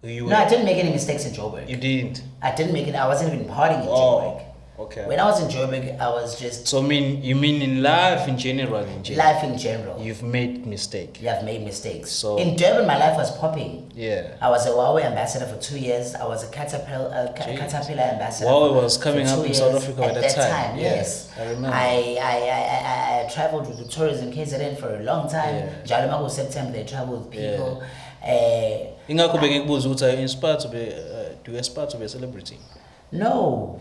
No, I didn't make any mistakes in Joburg. You didn't? I didn't make it. I wasn't even partying in Joburg. Okay. When I was in Joburg, I was just... So you mean in life in general? Life in general. You've made mistakes. Yeah, I've made mistakes. So in Durban, my life was popping. Yeah. I was a Huawei ambassador for 2 years. I was a Caterpillar ambassador. Huawei was coming up in South Africa at that time. Yeah, yes, I remember. I traveled with the tourism KZN for a long time. Yeah. Jalamago September, they traveled with people. Ingakho bengikubuza ukuthi are you inspired to be do you aspire to be a celebrity? No.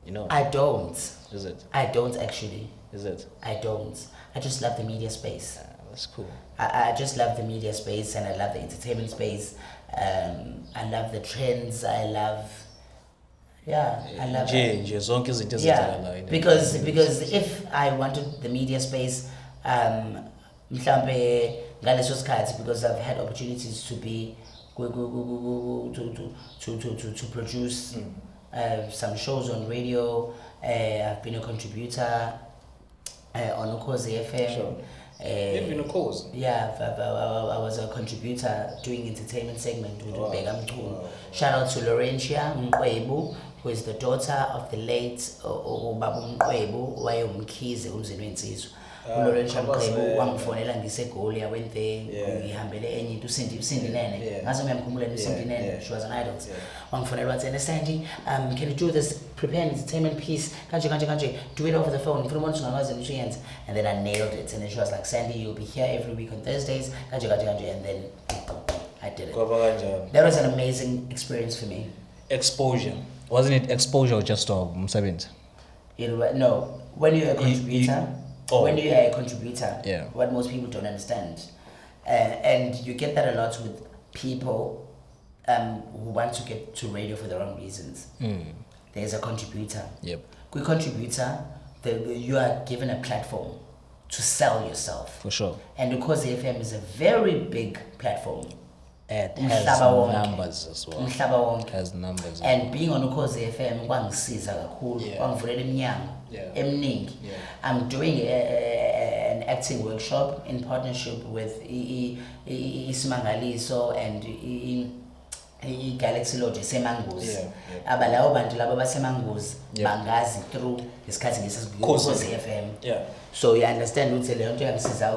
You know? I don't. Is it? I don't actually. Is it? I don't. I just love the media space. That's cool. I just love the media space and I love the entertainment space. I love the trends. I love because if I wanted the media space, mhlambe ngaleso sikhathi, because I've had opportunities to be to produce some shows on radio. I've been a contributor on Ukhozi FM. Sure. You've been a cause? Yeah, I was a contributor doing entertainment segment with Wow. Shout out to Laurentia Ngubane, who is the daughter of the late Ubaba Ngubane, wayemkhize umzini wensizwa. Laurentia Ngubane wangifonela ngiseGoli, I went there, ngihambele enye into SandyNene. Ngaze ngiyamkhumbula SandyNene, she was an idol. Wangifonela wathi Sandy, can you do this, prepare an entertainment piece, kanje, do it over the phone. And then I nailed it, and then she was like, Sandy, you'll be here every week on Thursdays, kanje, and then I did it. That was an amazing experience for me. Exposure. Wasn't it exposure or just Msebenzi? No, when you're a contributor, what most people don't understand, and you get that a lot with people who want to get to radio for the wrong reasons. There's a contributor. Yep. Good contributor, you are given a platform to sell yourself. For sure. And because the FM is a very big platform. It has numbers as well. It has numbers. And being on Ukhozi FM, kwangisiza kakhulu, kwangivulela iminyango eminingi. I'm doing an acting workshop in partnership with Isimangaliso and Galaxy Lodge Semangus. Abalawo bantu labo basemangus bangazi through isikhathi ngesizwe FM. Yeah. So you understand ukuthi le nto yangisiza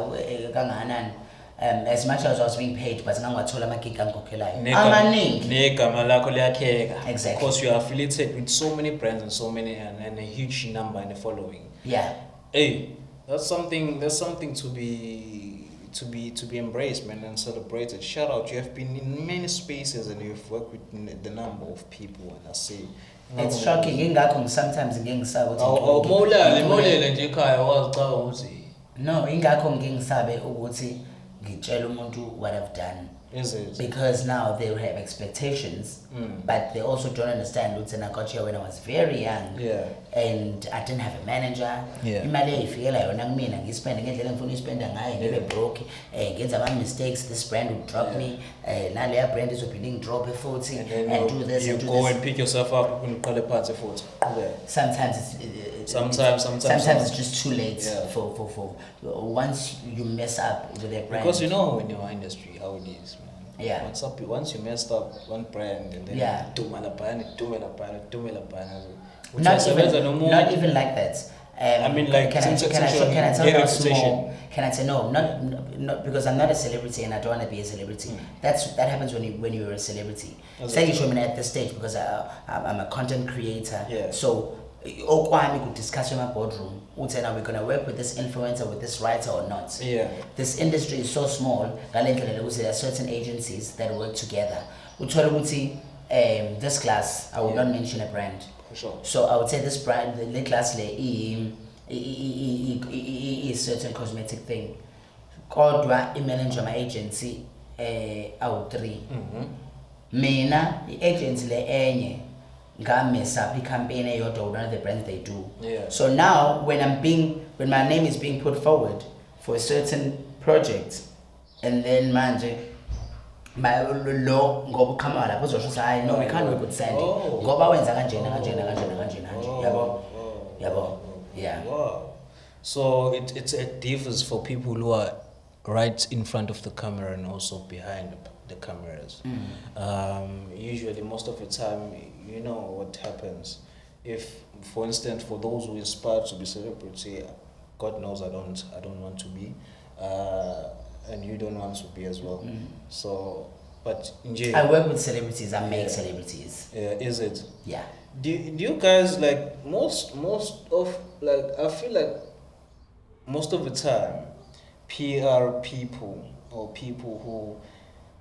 kangakanani. As much as I was being paid, but ngangathola amagig angikhokhelayo amaningi negama lakho liyakheka. Exactly. Because you are affiliated with so many brands and so many and a huge number in the following. Yeah. Hey, that's something to be embraced, man, and celebrated. Shout out, you have been in many spaces and you've worked with the number of people, and I say it's shocking. Ingakho sometimes ngingisaba ukuthi molele nje ekhaya wazicaba ukuthi no, ingakho ngingisabe ukuthi ngitshela umuntu what I've done. Is it? Because now they have expectations, but they also don't understand. Lutsen, I got here when I was very young, and I didn't have a manager. Imali ifikela yona kumina ngispend ngendlela engifuna uyispenda ngayo ngibe broke. Ngenza ama mistakes, this brand would drop me. Naleya brand izophinda ingidrop futhi and do this and do this. You go and pick yourself up and uqale phansi futhi. Sometimes it's just too late for once you mess up with a brand. Because you know in your industry how it is. Yeah. Once you messed up one brand and then not even like that. I mean, like, can I tell you how small? Can I say no? Not because I'm not a celebrity and I don't want to be a celebrity. That happens when you're a celebrity. Say you show me at this stage because I'm a content creator. So we could discuss in my boardroom. We're gonna work with this influencer, with this writer or not. This industry is so small. There are certain agencies that work together. This class, I will not mention a brand. Sure. So I would say this brand, the class is certain cosmetic thing. Called manager my agency out 3. Mina agency le enye mess up campaign eyodwa one of the brands they do. So now when my name is being put forward for a certain project, and then manje my law ngoba uqhamuka lapho uzosho ukuthi hayi no we can't work with Sandy ngoba wenza kanjena yabo. Wow. So it differs for people who are right in front of the camera and also behind the cameras. Usually most of the time, you know what happens. If, for instance, for those who aspire to be celebrity, God knows I don't want to be, and you don't want to be as well. So, but I work with celebrities. I make celebrities. Is it? Yeah. Do you guys like most of like I feel like most of the time, PR people or people who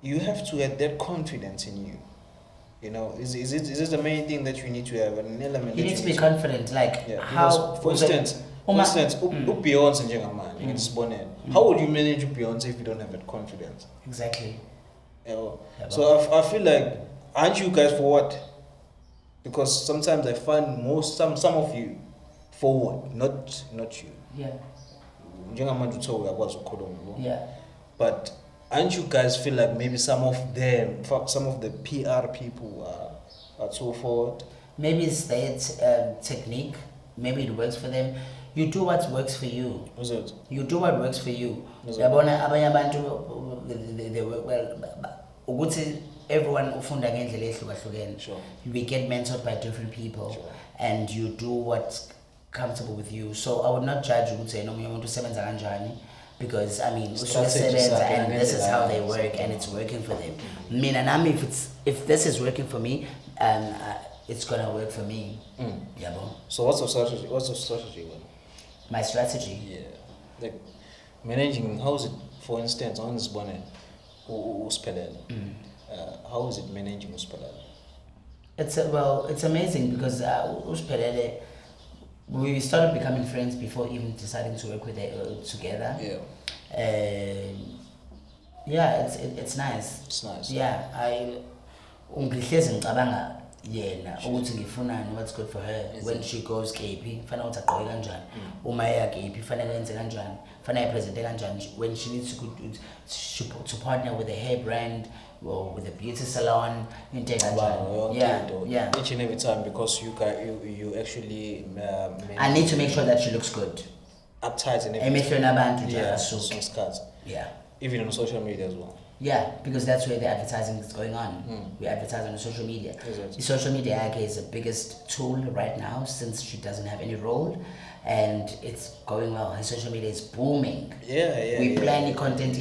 you have to have that confidence in you. You know, is it the main thing that you need to have an element? You need to be confident. Like how, for instance, Beyonce and Ngubane. How would you manage Beyonce if you don't have that confidence? Exactly. So I feel like, aren't you guys forward? Because sometimes I find some of you forward, not you. Yeah. But aren't you guys feel like maybe some of the PR people are too forward? Maybe it's their technique. Maybe it works for them. You do what works for you. Is it? You do what works for you. They work well. Everyone ufunda ngendlela ehlukahlukene. Sure. We get mentored by different people. Sure. And you do what's comfortable with you. So I would not judge ukuthi no umuntu usebenza kanjani, because I mean and this is how they work and it's working for them. Mina nami if this is working for me, it's gonna work for me. So what's the strategy? My strategy? Yeah. Like managing, how is it, for instance, on this bonnet, how is it managing Uspelele? It's amazing because Uspelele, we started becoming friends before even deciding to work with together. It's nice. It's nice. Yeah, ungihlezi ngicabanga yena ukuthi ngifunani, what's good for her. When she goes KP, fanele ukuthi agqoke kanjani. Uma eya KP fanele yenze kanjani, fanele presente kanjani. When she needs to partner with a hair brand or with a beauty salon, into kanjani. Yeah. Each and every time, because you actually I need to make sure that she looks good. uptight and emehlweni abantu nje yeah, akasuki. songs Yeah. even on social media as well. Yeah, because that's where the advertising is going on. We advertise on social media. Exactly. The social media is the biggest tool right now since she doesn't have any role, and it's going well. Her social media is booming. We plan the content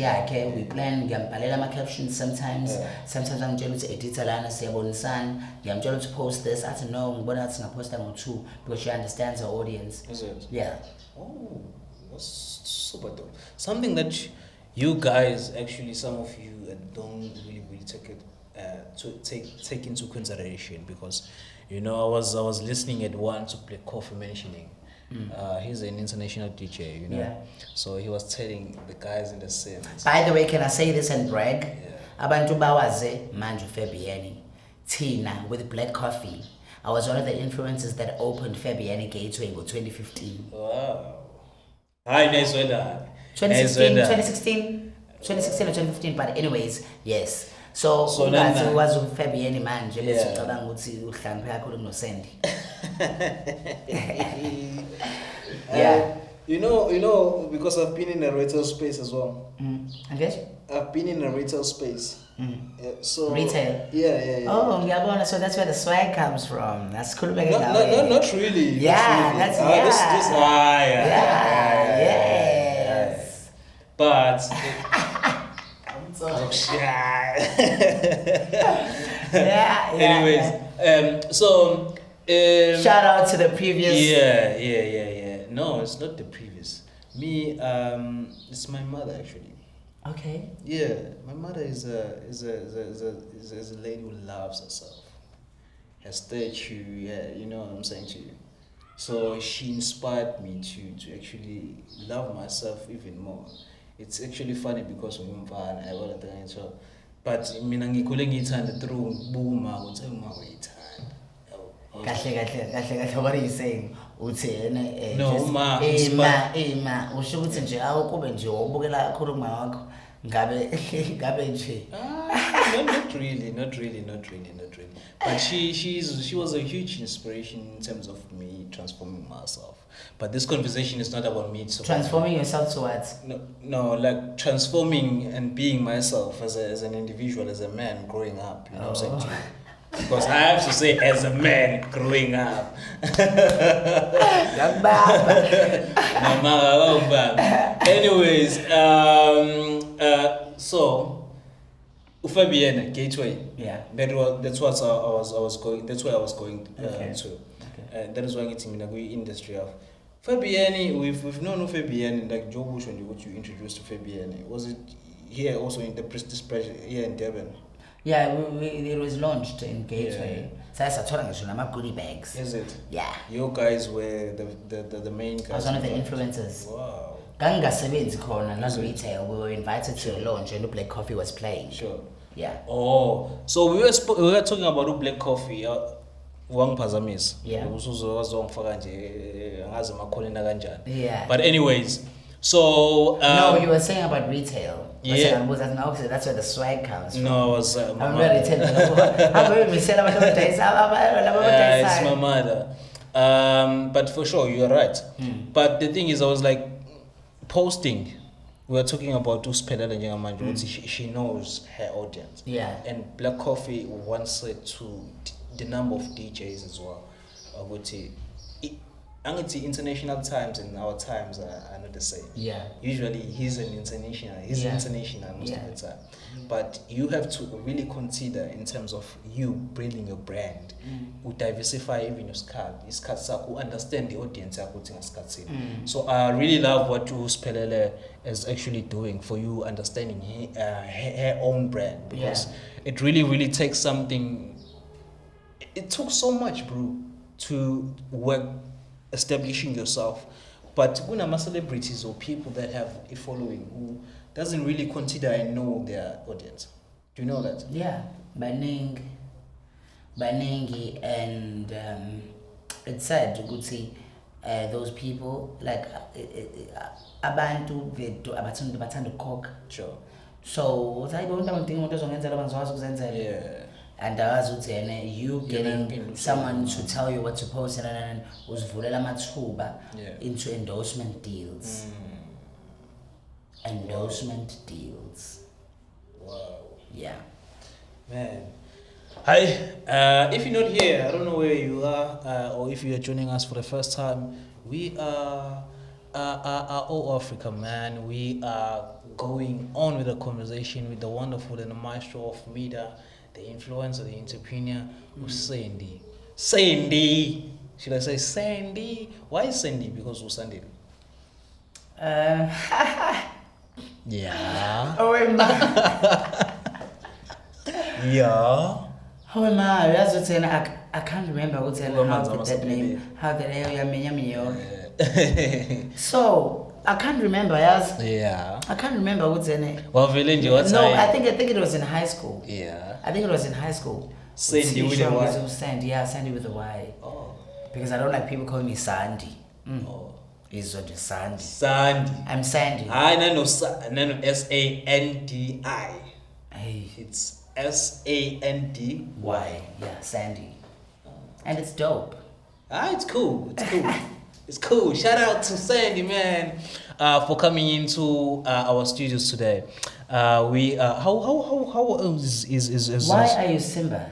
we plan ngiyambhalela captions sometimes. Sometimes ngitshela ukuthi edita lana siyabonisana, ngiyamtshela to post this. I don't know, ngibona ngathi singaposta ngo-2 because she understands her audience. Is it? Yeah. Oh, that's super dope. Something that you guys actually, some of you don't really take it to take into consideration, because I was listening at one to play Coffee mentioning he's an international DJ, Yeah. So he was telling the guys in the scene. By the way, can I say this and brag? Abantu bawaze manje Fabiani Tina with Black Coffee. I was one of the influencers that opened Fabiani Gateway in 2015. Wow. Hi, nice weather. 2016 or 2015, but anyways, yes. So ungathi wazi uFabiani manje bese ucabanga ukuthi uhlampe kakhulu kuno Sandy. Yeah. You know, because I've been in a retail space as well. Okay. I've been in a retail space. Yeah, so retail. Yeah. Oh, ngiyabona. So that's where the swag comes from. That's cool. Not really. Yeah, not really. That's Yes. But I'm so anyways, so shout out to the previous. Yeah. No, it's not the previous. Me, it's my mother actually. Okay. Yeah, my mother is a lady who loves herself. Her statue, you know what I'm saying to you. So she inspired me to actually love myself even more. It's actually funny because ngumfana yabona ngitsho, but mina ngikhule ngithanda through buma ukuthi ungawuyithanda. Kahle what are you saying? Uthi no ma usho ukuthi nje awukube nje ubukela kakhulu uma wakho ngabe nje. Not really. But she was a huge inspiration in terms of me transforming myself. But this conversation is not about me transforming yourself to what? No, like transforming and being myself as an individual, as a man growing up. You know what I'm saying? Because I have to say, as a man growing up. Anyways, so Fabienne Gateway. Yeah. That's what I was going. That's where I was going to. Okay. That is why it's in the industry of Fabienne. We've known Fabienne like Joe Bush when you introduced to Fabienne. Was it here also in the Prestige here in Durban? Yeah, it was launched in Gateway. So I told them goodie bags. Is it? Yeah. You guys were the main guys. I was one of the influencers. Wow. Gangasebenzi khona not retail. We were invited to a launch and the Black Coffee was playing. Sure. Yeah. Oh, so we were talking about Black Coffee. Wangiphazamisa. Yeah. Uzozongifaka nje angazi makholena kanjani. Yeah. But anyways, so no, you were saying about retail. Yeah. That's where the swag comes from. No, it was I'm very retail. It's my mother. But for sure, you're right. But the thing is, I was like posting. We were talking about Uspedal and Yangamanje. She knows her audience. Yeah. And Black Coffee once said to the number of DJs as well. I would say, international times and our times are not the same. Yeah. Usually he's international most of the time. But you have to really consider in terms of you building your brand, you diversify even your scat, understand the audience. So I really love what Uspelele is actually doing for you, understanding her own brand, because it really takes something. It took so much, bro, to work establishing yourself. But kuna celebrities or people that have a following who doesn't really consider and know their audience. Do you know that? Yeah, Baningi, and it's sad to see those people like abantu abathanda coke. Sure. So I don't think what is on the Yeah. and you getting someone to tell you what to post and uzivulela amathuba into endorsement deals. Endorsement deals. Wow. Yeah. Man. Hi. If you're not here, I don't know where you are, or if you are joining us for the first time. We are All Africa, man. We are going on with a conversation with the wonderful and the maestro of media, the influencer, the entrepreneur, who's Sandy. Sandy! Should I say Sandy? Why Sandy? Because who's Sandy? Yeah. Oh, Yeah. How am I? I can't remember how that name. How the hell So I can't remember. Yeah. I can't remember what's in it. Well, Vilinji, what's No, I think it was in high school. Yeah. I think it was in high school. Sandy with a Y. Sandy, yeah, Sandy with a Y. Oh. Because I don't like people calling me Sandy. Oh. It's just Sandy. Sandy. I'm Sandy. I know Sandi. Hey. It's Sandy. Y. Yeah, Sandy. And it's dope. It's cool. It's cool. It's cool. Shout out to Sandy, man, for coming into our studios today. We how is Why are you Simba?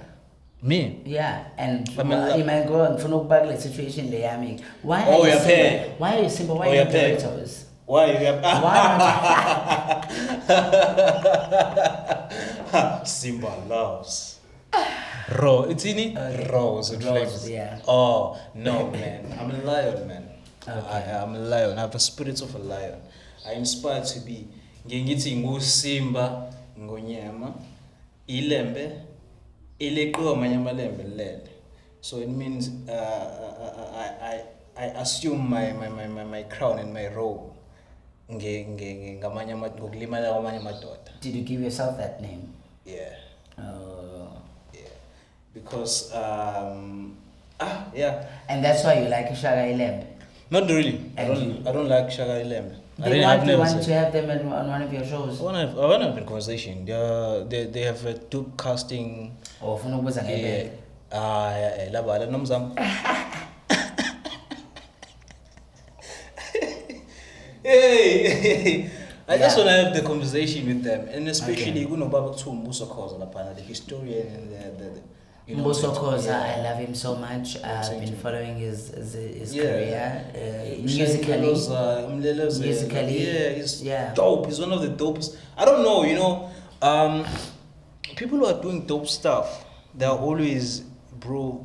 me? Yeah, and I mean, you might go on for no bad situation they are making. Why Oh, are you you're Simba? paying. Why are you Simba? Why Oh, are you you're paying. Doritos? Why you have Simba loves raw. It's in it. Raws and flavors. Yeah. Oh no, man! I'm a lion, man. Okay. I'm a lion. I have the spirit of a lion. I inspired to be. Ngithi nguSimba ngonyama ilembe ileqiwa amanye amalembe lele. So it means I assume my crown and my robe. Ngamanye ngokulimala kwamanye amadoda. Did you give yourself that name? Yeah. Oh. Yeah. Because yeah. And that's why you like Shaka Ilembe? Not really. I And don't like Shaka Ilembe. Then why do you want to have them on one of your shows? I want to have a conversation. They have a dope casting. Or for no reason, Yeah. Yeah. Labala nomzam. Hey. I just want to have the conversation with them, and especially you know Baba Mbuso Khoza lapha, the historian and the you know. Mbuso Khoza, yeah. I love him so much. I've been following his Yeah. career musically. Yeah, he's dope. He's one of the dopest. I don't know, you know, people who are doing dope stuff, they're always, bro,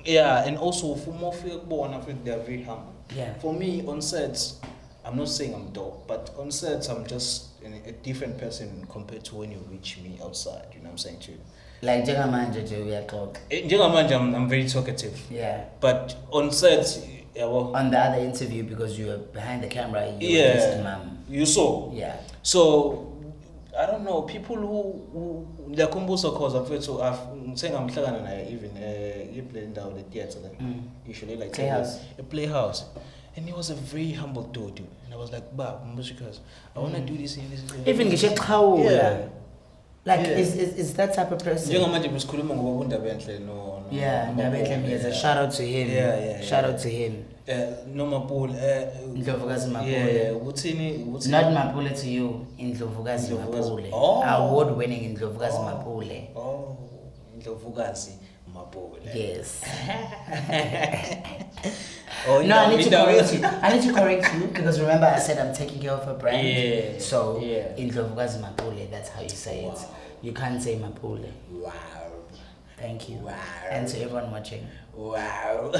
yeah, and also for more born, I think they're very humble. Yeah. For me, on sets, I'm not saying I'm dope, but on sets, I'm just a different person compared to when you reach me outside. You know what I'm saying to you? Like Jagamanja, we are talk. I'm very talkative. Yeah. But on sets, yeah, well, On the other interview, because you were behind the camera, you yeah, were just mum. you saw. Yeah. So I don't know, people who they're Kumbuso cause I'm saying I'm even you play in the theater usually like Playhouse. A playhouse. And he was a very humble dude. And I was like, bah, because I wanna do this and this. Even Gishek Yeah. Like, Yeah. is that type of person? Njengamanje besikhuluma ngobunda benhle no. Yeah, Yeah. shout out to him. Yeah. Shout out to him. No Mapule. Ndlovukazi Mapule. Yeah. What's Not Mapule to you, Ndlovukazi Mapule. Oh. Award winning Ndlovukazi Mapule. Oh, Ndlovukazi Mapule. Yes. Oh, No, I need to correct you. I need to correct you because remember I said I'm taking care of a brand. Yeah. So Yeah. Ndlovukazi Mapule, that's how you say it. You can't say Mapule. Wow. Thank you. Wow. And to everyone watching. Wow.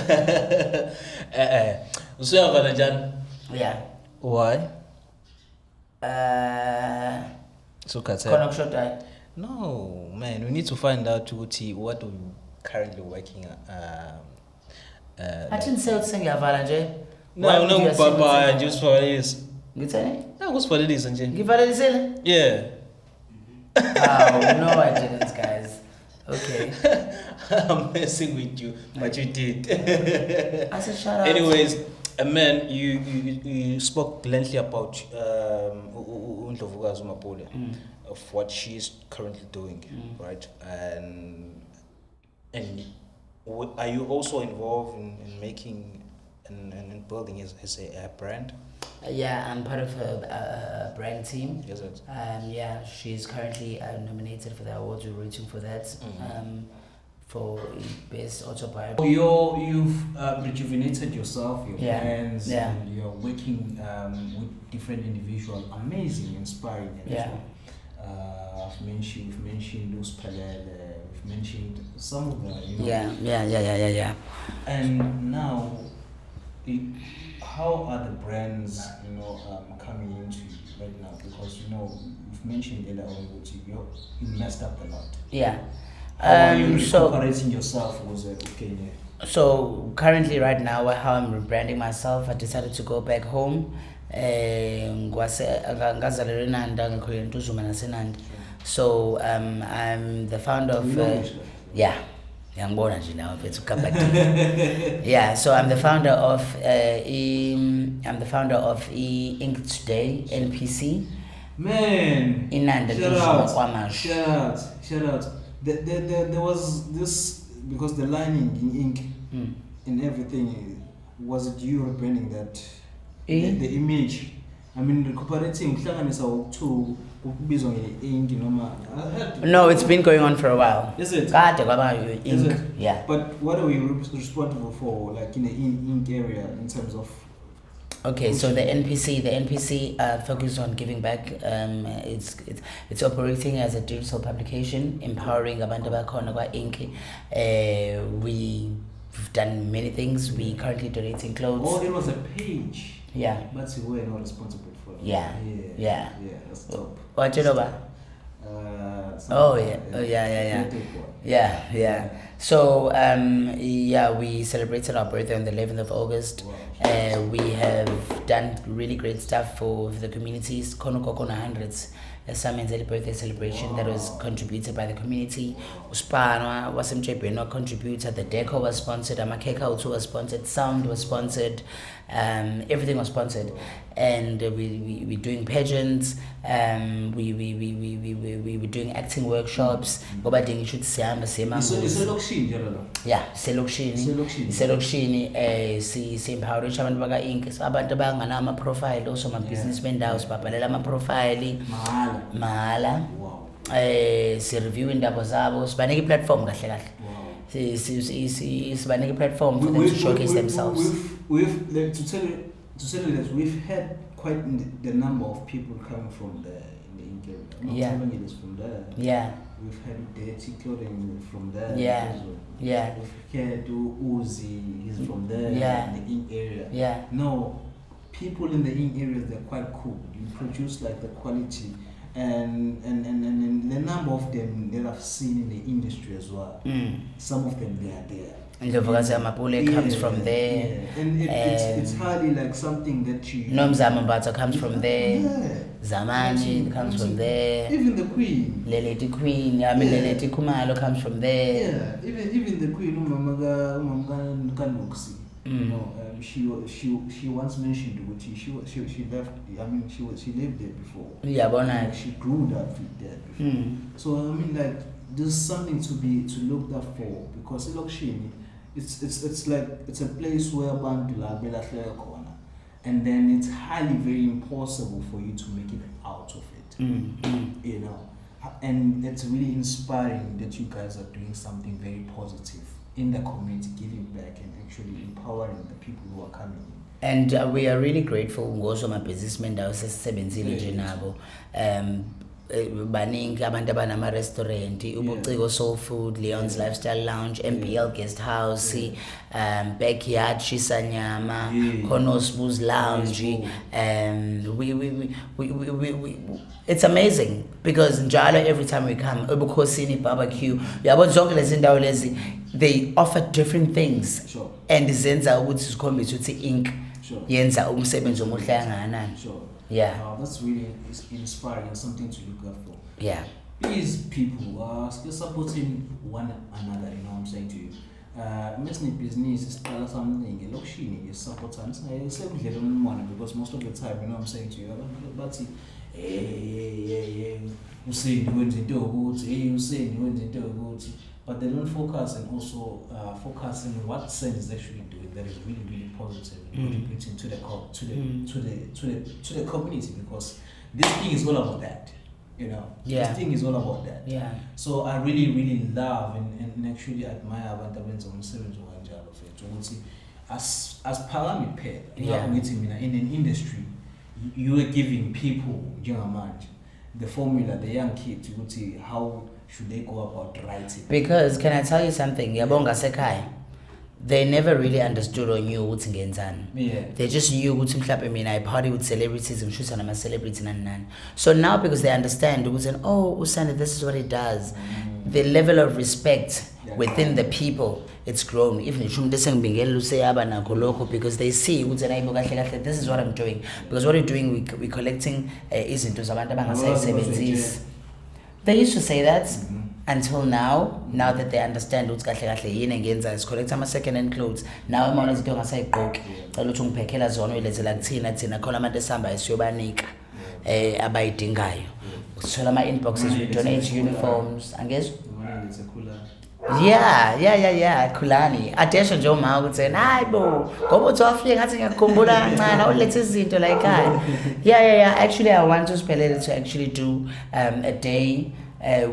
Usuyavana njani? Yeah. Why? So Sukathe. No, man, we need to find out what we're currently working I didn't say it's ngiyavala nje. No, Baba, just for this. Ngitheni? No, what's for this, nje? Ngivalelisele? Yeah. Oh, no, I didn't, guys. Okay. I'm messing with you, but you did. I said shout out. Anyways, man, you spoke lengthily about Ndlovukazi Mapule, of what she is currently doing, right? And are you also involved in making and building as a brand? Yeah, I'm part of a brand team. Yes, it. Yeah, she's currently nominated for the awards. We're waiting for that. For best autobiography. You've rejuvenated yourself, your friends, Yeah. and you're working with different individuals. Amazing, inspiring. And Yeah. we've mentioned Luz Pelele, we've mentioned some of the, you know. Yeah. And now, how are the brands, you know, coming into right now? Because, you know, you've mentioned earlier on that you messed up a lot. Yeah. How are you recuperating yourself? Was it okay? So currently, right now, how I'm rebranding myself, I decided to go back home. So I'm the founder of yeah. Yeah, so I'm the founder of Ink Today NPC. Man, shout out. There was this, because the lining in ink and everything, was it you rebranding that the image? I mean, recuperating to ink, no, it's been going on for a while. Is it? Ink. Is it? Yeah. But what are we responsible for, like in the ink area, in terms of? Okay, so the NPC focuses on giving back. It's operating as a digital publication, empowering abantu abakhona kwa Ink. We've done many things. We currently donating clothes. Oh, it was a page. Yeah. But you were not responsible for it. Yeah. Yeah, that's dope. What you know about? Yeah. So we celebrated our birthday on the 11th of August. Wow. We have done really great stuff for the communities. Kono 100s. Samen's birthday celebration that was contributed by the community. Uspanwa was contributed. The decor was sponsored. Amakeka also was sponsored. Sound was sponsored. Everything was sponsored, and we're doing pageants. We were doing acting workshops. Ngoba dingi should siyamba sema. Yeah, selokishini. Si empower abantu baka Ink. So abantu abangana ama profile also ma businessmen dawo sibabhalela ama profile mahala. Wow. Si review indaba zabo, sibanike platform kahle kahle. Sibanike platform for them to showcase themselves. We've like, to tell you that we've had quite the number of people coming from the Ink area. I'm not telling you this from there. Yeah. We've had dirty clothing from there. Yeah. Yeah. We've had Uzi, he's from there. Yeah. In the Ink area. Yeah. No, people in the Ink area, they're quite cool. You produce like the quality. And the number of them that I've seen in the industry as well. Some of them, they are there. Ndlovukazi Mapule comes from there. Yeah. And it's hardly like something that you... Nomzamo Mbatha comes from there. Zamani comes from there. Even the Queen. Leleti Queen, Leleti Kumalo comes from there. Yeah, even the Queen, Umamaga Kanuksi. You know, she once mentioned Uchi. She left. I mean, she lived there before. Yeah, but she grew up there before. So I mean, like, there's something to look up for, because Ilokshini, it's like it's a place where Bandula Bela corner, and then it's highly very impossible for you to make it out of it. You know, and it's really inspiring that you guys are doing something very positive in the community, giving back and actually empowering the people who are coming in. And we are really grateful ngozo ma businessmen dawo sesisebenzile nje nabo. Baningi abantu abanama restaurant, ubuciko Soul Food, Leon's Lifestyle Lounge, MPL Guest House, Backyard Shisanyama, Konos Booze Lounge. We it's amazing because njalo every time we come, Ubukhosini barbecue, yabo zonke lezi ndawo lezi, they offer different things. Sure. And zenza ukuthi sikhombise ukuthi Ink Sure. yenza umsebenzi omuhle kangakanani. Sure. Yeah. That's really inspiring and something to look out for. Yeah. Please, people, still supporting one another, you know what I'm saying to you. Many business is something elokishini is supporting same money because most of the time, you know what I'm saying to you, but you say you went into good, you say you went into good, but they don't focus and also focus in what sense they should be doing that is really, really positive and contributing to the community, because this thing is all about that. You know, this thing is all about that. Yeah. So I really, really love and actually admire abantu abenza umsebenzi kanjalo mfethu ukuthi as Parliament paid in an industry you are giving people njengamanje the formula, the young kids, ukuthi how should they go about writing. Because can I tell you something? Yabonga sekai. They never really understood or knew what ngenzani. Yeah. They just knew ukuthi mhlawumbe mina I party with celebrities, ngishutha nama celebrities nani. So now because they understand ukuthi Sandy, this is what he does. The level of respect within the people, it's grown. Even because they see this is what I'm doing. Because what we're doing, we're collecting izinto zabantu abangasayisebenzisi. They used to say that. Until now that they understand ukuthi kahle kahle yini engenza is collect ama second hand clothes. Now imona izinto engasayigqoki. Cela ukuthi ungiphekhela zona uyilethela kuthina khona abantu esihamba siyobanika abayidingayo. Sithola ama inboxes, we donate uniforms. Angezwe? Yeah, khulani. Atesha nje uma ukuthi hayibo ngoba uthi wafika ngathi ngiyakukhumbula kancane awulethe izinto la ekhaya. Yeah. Actually I want to spell it to actually do a day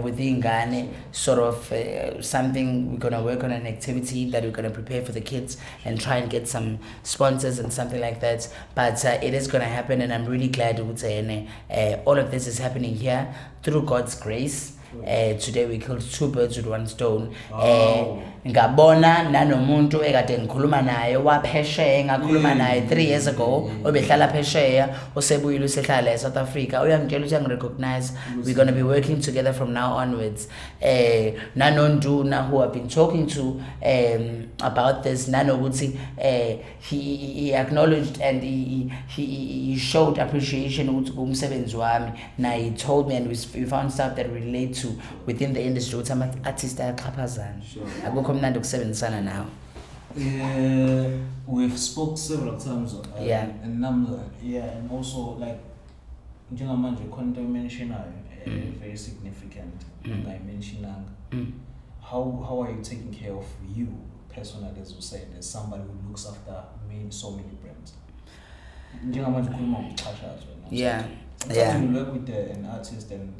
with Ngubane, sort of something we're gonna work on, an activity that we're gonna prepare for the kids and try and get some sponsors and something like that. But it is gonna happen, and I'm really glad all of this is happening here through God's grace. Today we killed 2 birds with 1 stone. Ngabona nanomuntu ekade ngikhuluma naye waphesheya ngakhuluma naye 3 years ago obehlala phesheya osebuyile usehlala eSouth Africa uyangitshela ukuthi recognize we're going to be working together from now onwards. Ndu who I've been talking to about this nanokuthi he acknowledged and he showed appreciation ukuthi kumsebenzi wami. Now he told me and we found stuff that relate to within the industry ukuthi ama artists ayaxhaphazana. Akukho mnandi ukusebenzisana nawe. We've spoke several times and number and also like njengamanje content mentionayo very significant mentioning how are you taking care of you personally, as you said, as somebody who looks after so many brands. Njengamanje ukhuluma ngokuxhashazwa. Yeah. You work with an artist and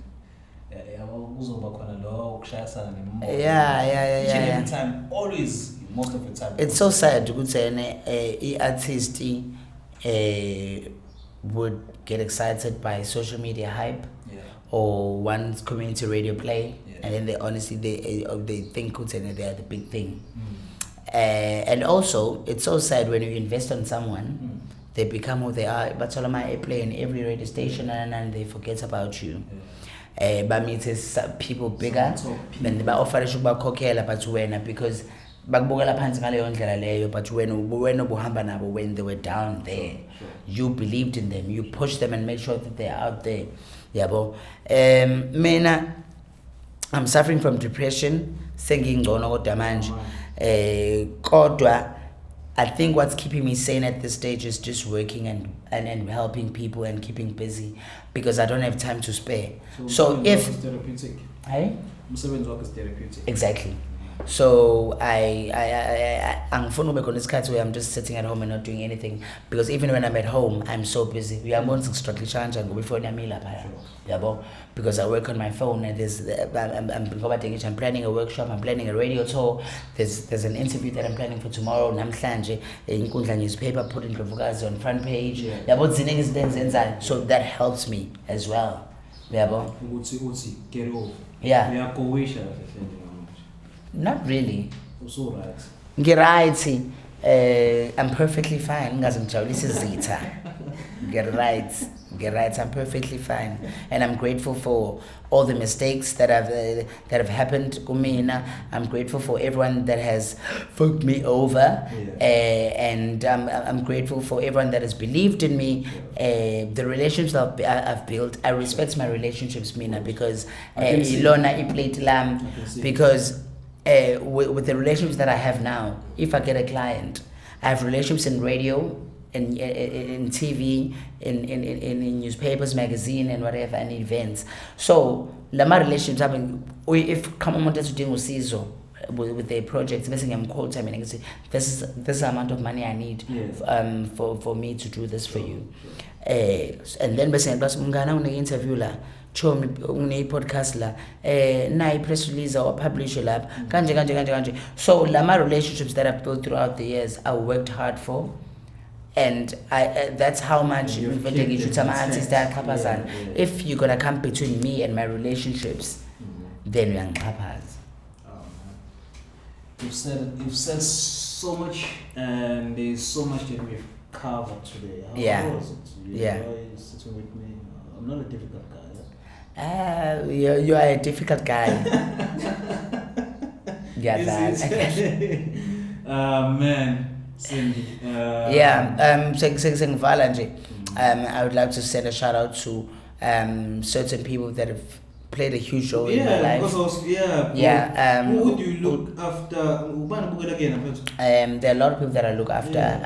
every time, always, most of the time. It's so sad to say an artist would get excited by social media hype or one community radio play, and then they honestly they think they are the big thing. And also, it's so sad when you invest on someone, they become who they are. But I play in every radio station and they forget about you. Bamithi people bigger than the offer ukubakhokhela but wena because bakubukela phansi ngaleyo ndlela leyo but wena ubuhamba nabo when they were down there. You believed in them, you pushed them and made sure that they're out there. Yabo. Mina, I'm suffering from depression. Sengingcono kodwa manje. Kodwa I think what's keeping me sane at this stage is just working and helping people and keeping busy because I don't have time to spare. So if therapeutic. Hey? Umsebenzi wakho is therapeutic. Exactly. So I'm just sitting at home and not doing anything because even when I'm at home, I'm so busy. We are because I work on my phone and I'm planning a workshop, I'm planning a radio tour. There's an interview that I'm planning for tomorrow. Namhlanje inkundla newspaper put in Ndlovukazi on front page. So that helps me as well. Get off. Yeah. Not really. Also right. I'm perfectly fine. Get right. I'm perfectly fine, and I'm grateful for all the mistakes that have happened. I'm grateful for everyone that has fucked me over, and I'm grateful for everyone that has believed in me. The relationships I've built, I respect my relationships, Mina, because because with the relationships that I have now, if I get a client, I have relationships in radio, in TV, in newspapers, magazine, and whatever, and events. So, lama relationships having, if come wanted to do usizo with their projects, basically I'm quote, I mean, this is the amount of money I need for me to do this for you. And then basically, plus mungana une interview la, chomi une podcast la, na press release or publish lab, kanje. So lama relationships that I've built throughout the years, I worked hard for. And that's how much if you're gonna come between me and my relationships, then we're papas. You've said so much, and there's so much that we've covered today. How was it? You enjoy sitting with me? I'm not a difficult guy. You are a difficult guy. Man. Sandy. I would like to send a shout out to certain people that have played a huge role in my life. Who do you look after? There are a lot of people that I look after.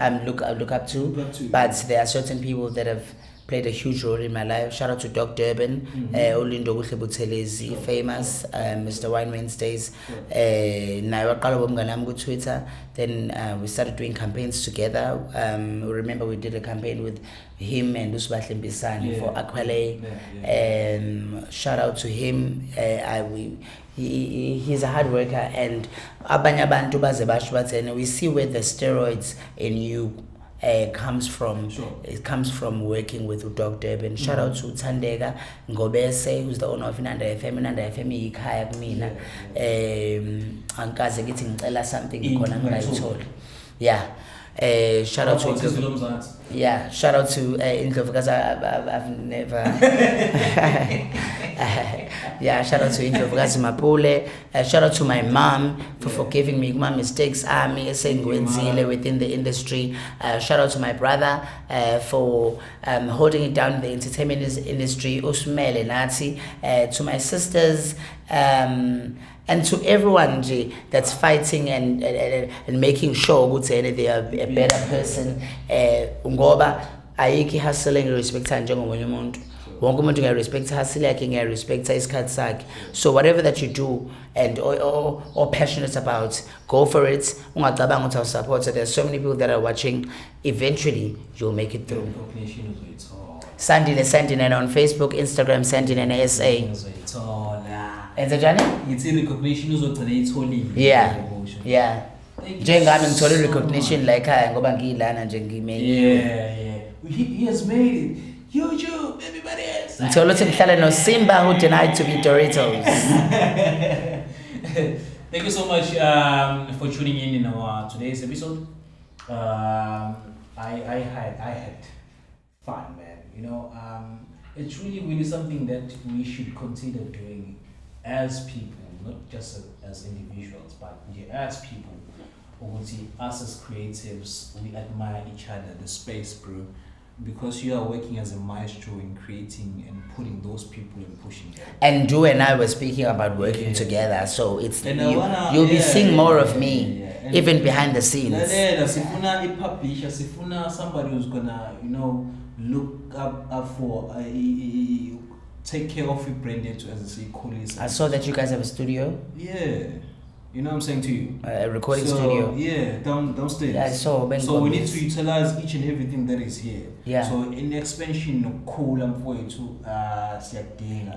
Look up to, but there are certain people that have played a huge role in my life. Shout out to Doc Durban, Olindo Butelezi, famous, Mr. Wine Wednesdays. Twitter. Then we started doing campaigns together. Remember we did a campaign with him and Usbatle Mbisani for Aquale. Shout out to him. He's a hard worker, and we see where the steroids in you comes from. It comes from working with Dr. Durban. Shout out to Tandega Ngobese, who's the owner of Nanda FM. Nanda FM ikhaya kumina. Ankaze ngithi ngicela something khona ngingayithola. Shout out to shout out to Indlovu, because I've never shout out to Indlovu Mapule. Shout out to my mom for forgiving me my mistakes saying within the industry. Shout out to my brother for holding it down in the entertainment industry. Usmele Nati. To my sisters, and to everyone that's fighting and making sure they are a better person. Ngoba ayiki hustling respect njengomunye umuntu. Wonke umuntu ngiyarespect hustle yakhe, ngiyarespect isikhathi sakhe. So whatever that you do and or passionate about, go for it. Ungacabanga ukuthi support. There's so many people that are watching. Eventually you'll make it through. SandyNene on Facebook, Instagram, SandyNene SA. It's a journey? It's a recognition uzogcina yeah. Njengami ngithola recognition like ngoba ngiyilana nje he has made it. YouTube, everybody else. Ngithola ukuthi ngihlala no Simba who denied to be Doritos. Thank you so much for tuning in our today's episode. I had fun, man. It's really something that we should consider doing as people, not just as individuals, but as people. Us as creatives, we admire each other, the space, bro, because you are working as a maestro in creating and putting those people and pushing them. And Ndu and I were speaking about working together, so it's you'll be seeing more of me, even behind the scenes. Somebody who's gonna, look up for take care of your brand, as I say, I saw that you guys have a studio. Yeah. You know what I'm saying to you? A recording studio. Yeah, downstairs. Yeah, so we need to utilize each and everything that is here. Yeah. So in expansion, cool and for you to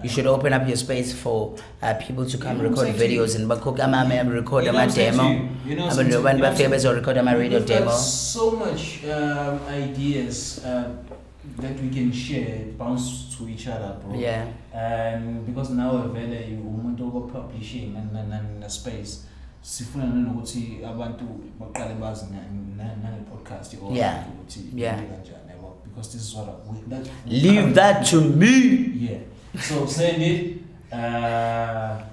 you should open up your space for people to come record videos and record my demo. Record my radio demo. So much ideas that we can share, bounce to each other, bro. Yeah. And because now you want to go publishing and space. Sifuna nokuthi abantu baqale bazi nane podcast or because this is what leave that to me. Yeah. So Sandy,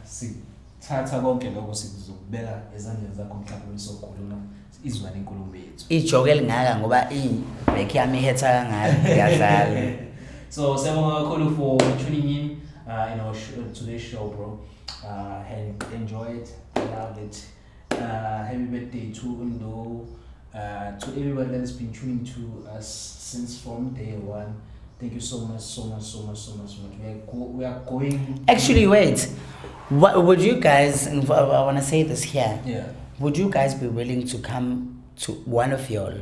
sithatha konke lokho sikuzobeka ezandleni zakho mhlawumbe sokhuluma izwane inkulumo yethu. Ijoke elingaka ngoba ibheki yami ihetha kangaka ngiyadlala. So siyabonga kakhulu for tuning in. today's show, bro. And enjoy it, love it. Happy birthday to Ndu, to everyone that has been tuning to us since from day one. Thank you so much. We are going. Actually, wait. What would you guys? I want to say this here. Yeah. Would you guys be willing to come to one of y'all?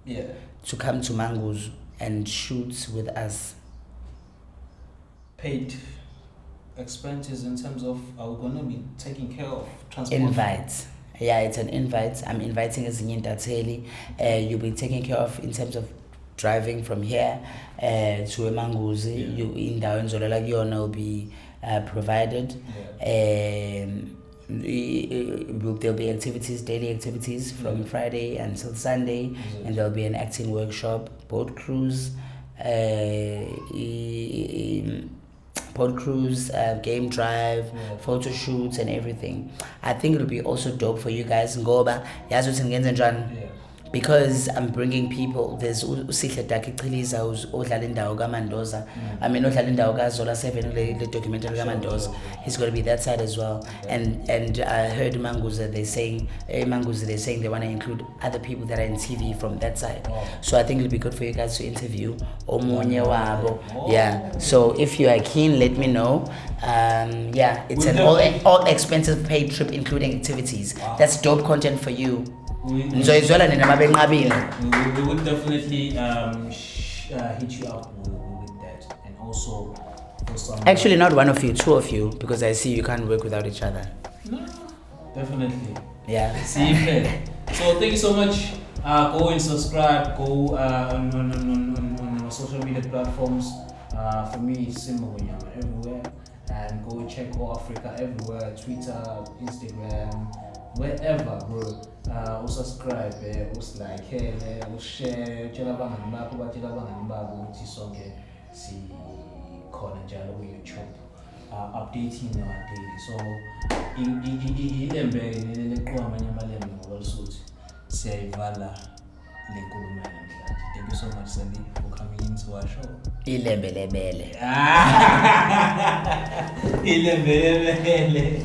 Yeah. To come to Mango's and shoot with us? Paid expenses in terms of are we gonna be taking care of transport? Invites. Yeah, it's an invite. I'm inviting Zinyentateli. You'll be taken care of in terms of driving from here to Mango's. You in down will be provided. There'll be activities, daily activities from Friday until Sunday, and there'll be an acting workshop, boat cruise, game drive, photo shoots and everything. I think it'll be also dope for you guys. Ngoba yazi ukuthi ngenze njani because I'm bringing people. There's uSihle Daki Chiliza who's odlala indawo kaMandoza. I mean odlala indawo kaZola 7 the documentary kaMandoza. He's going to be that side as well. And I heard Manguza they're saying they want to include other people that are in TV from that side. So I think it'll be good for you guys to interview Omunye Wabo. Yeah. So if you are keen, let me know. It's an all expenses paid trip including activities. That's dope content for you. We would definitely hit you up with that, and also for some. Actually, not one of you, two of you, because I see you can't work without each other. No, definitely. Yeah. See you then. So thank you so much. Go and subscribe. Go on our social media platforms. For me, it's Simba everywhere, and go check OWAFRICA everywhere: Twitter, Instagram. Wherever, bro, subscribe, like, share, YouTube, updating our daily. So, thank you so much, Sandy, for coming into our show. Ilembelebele. Ilembelebele.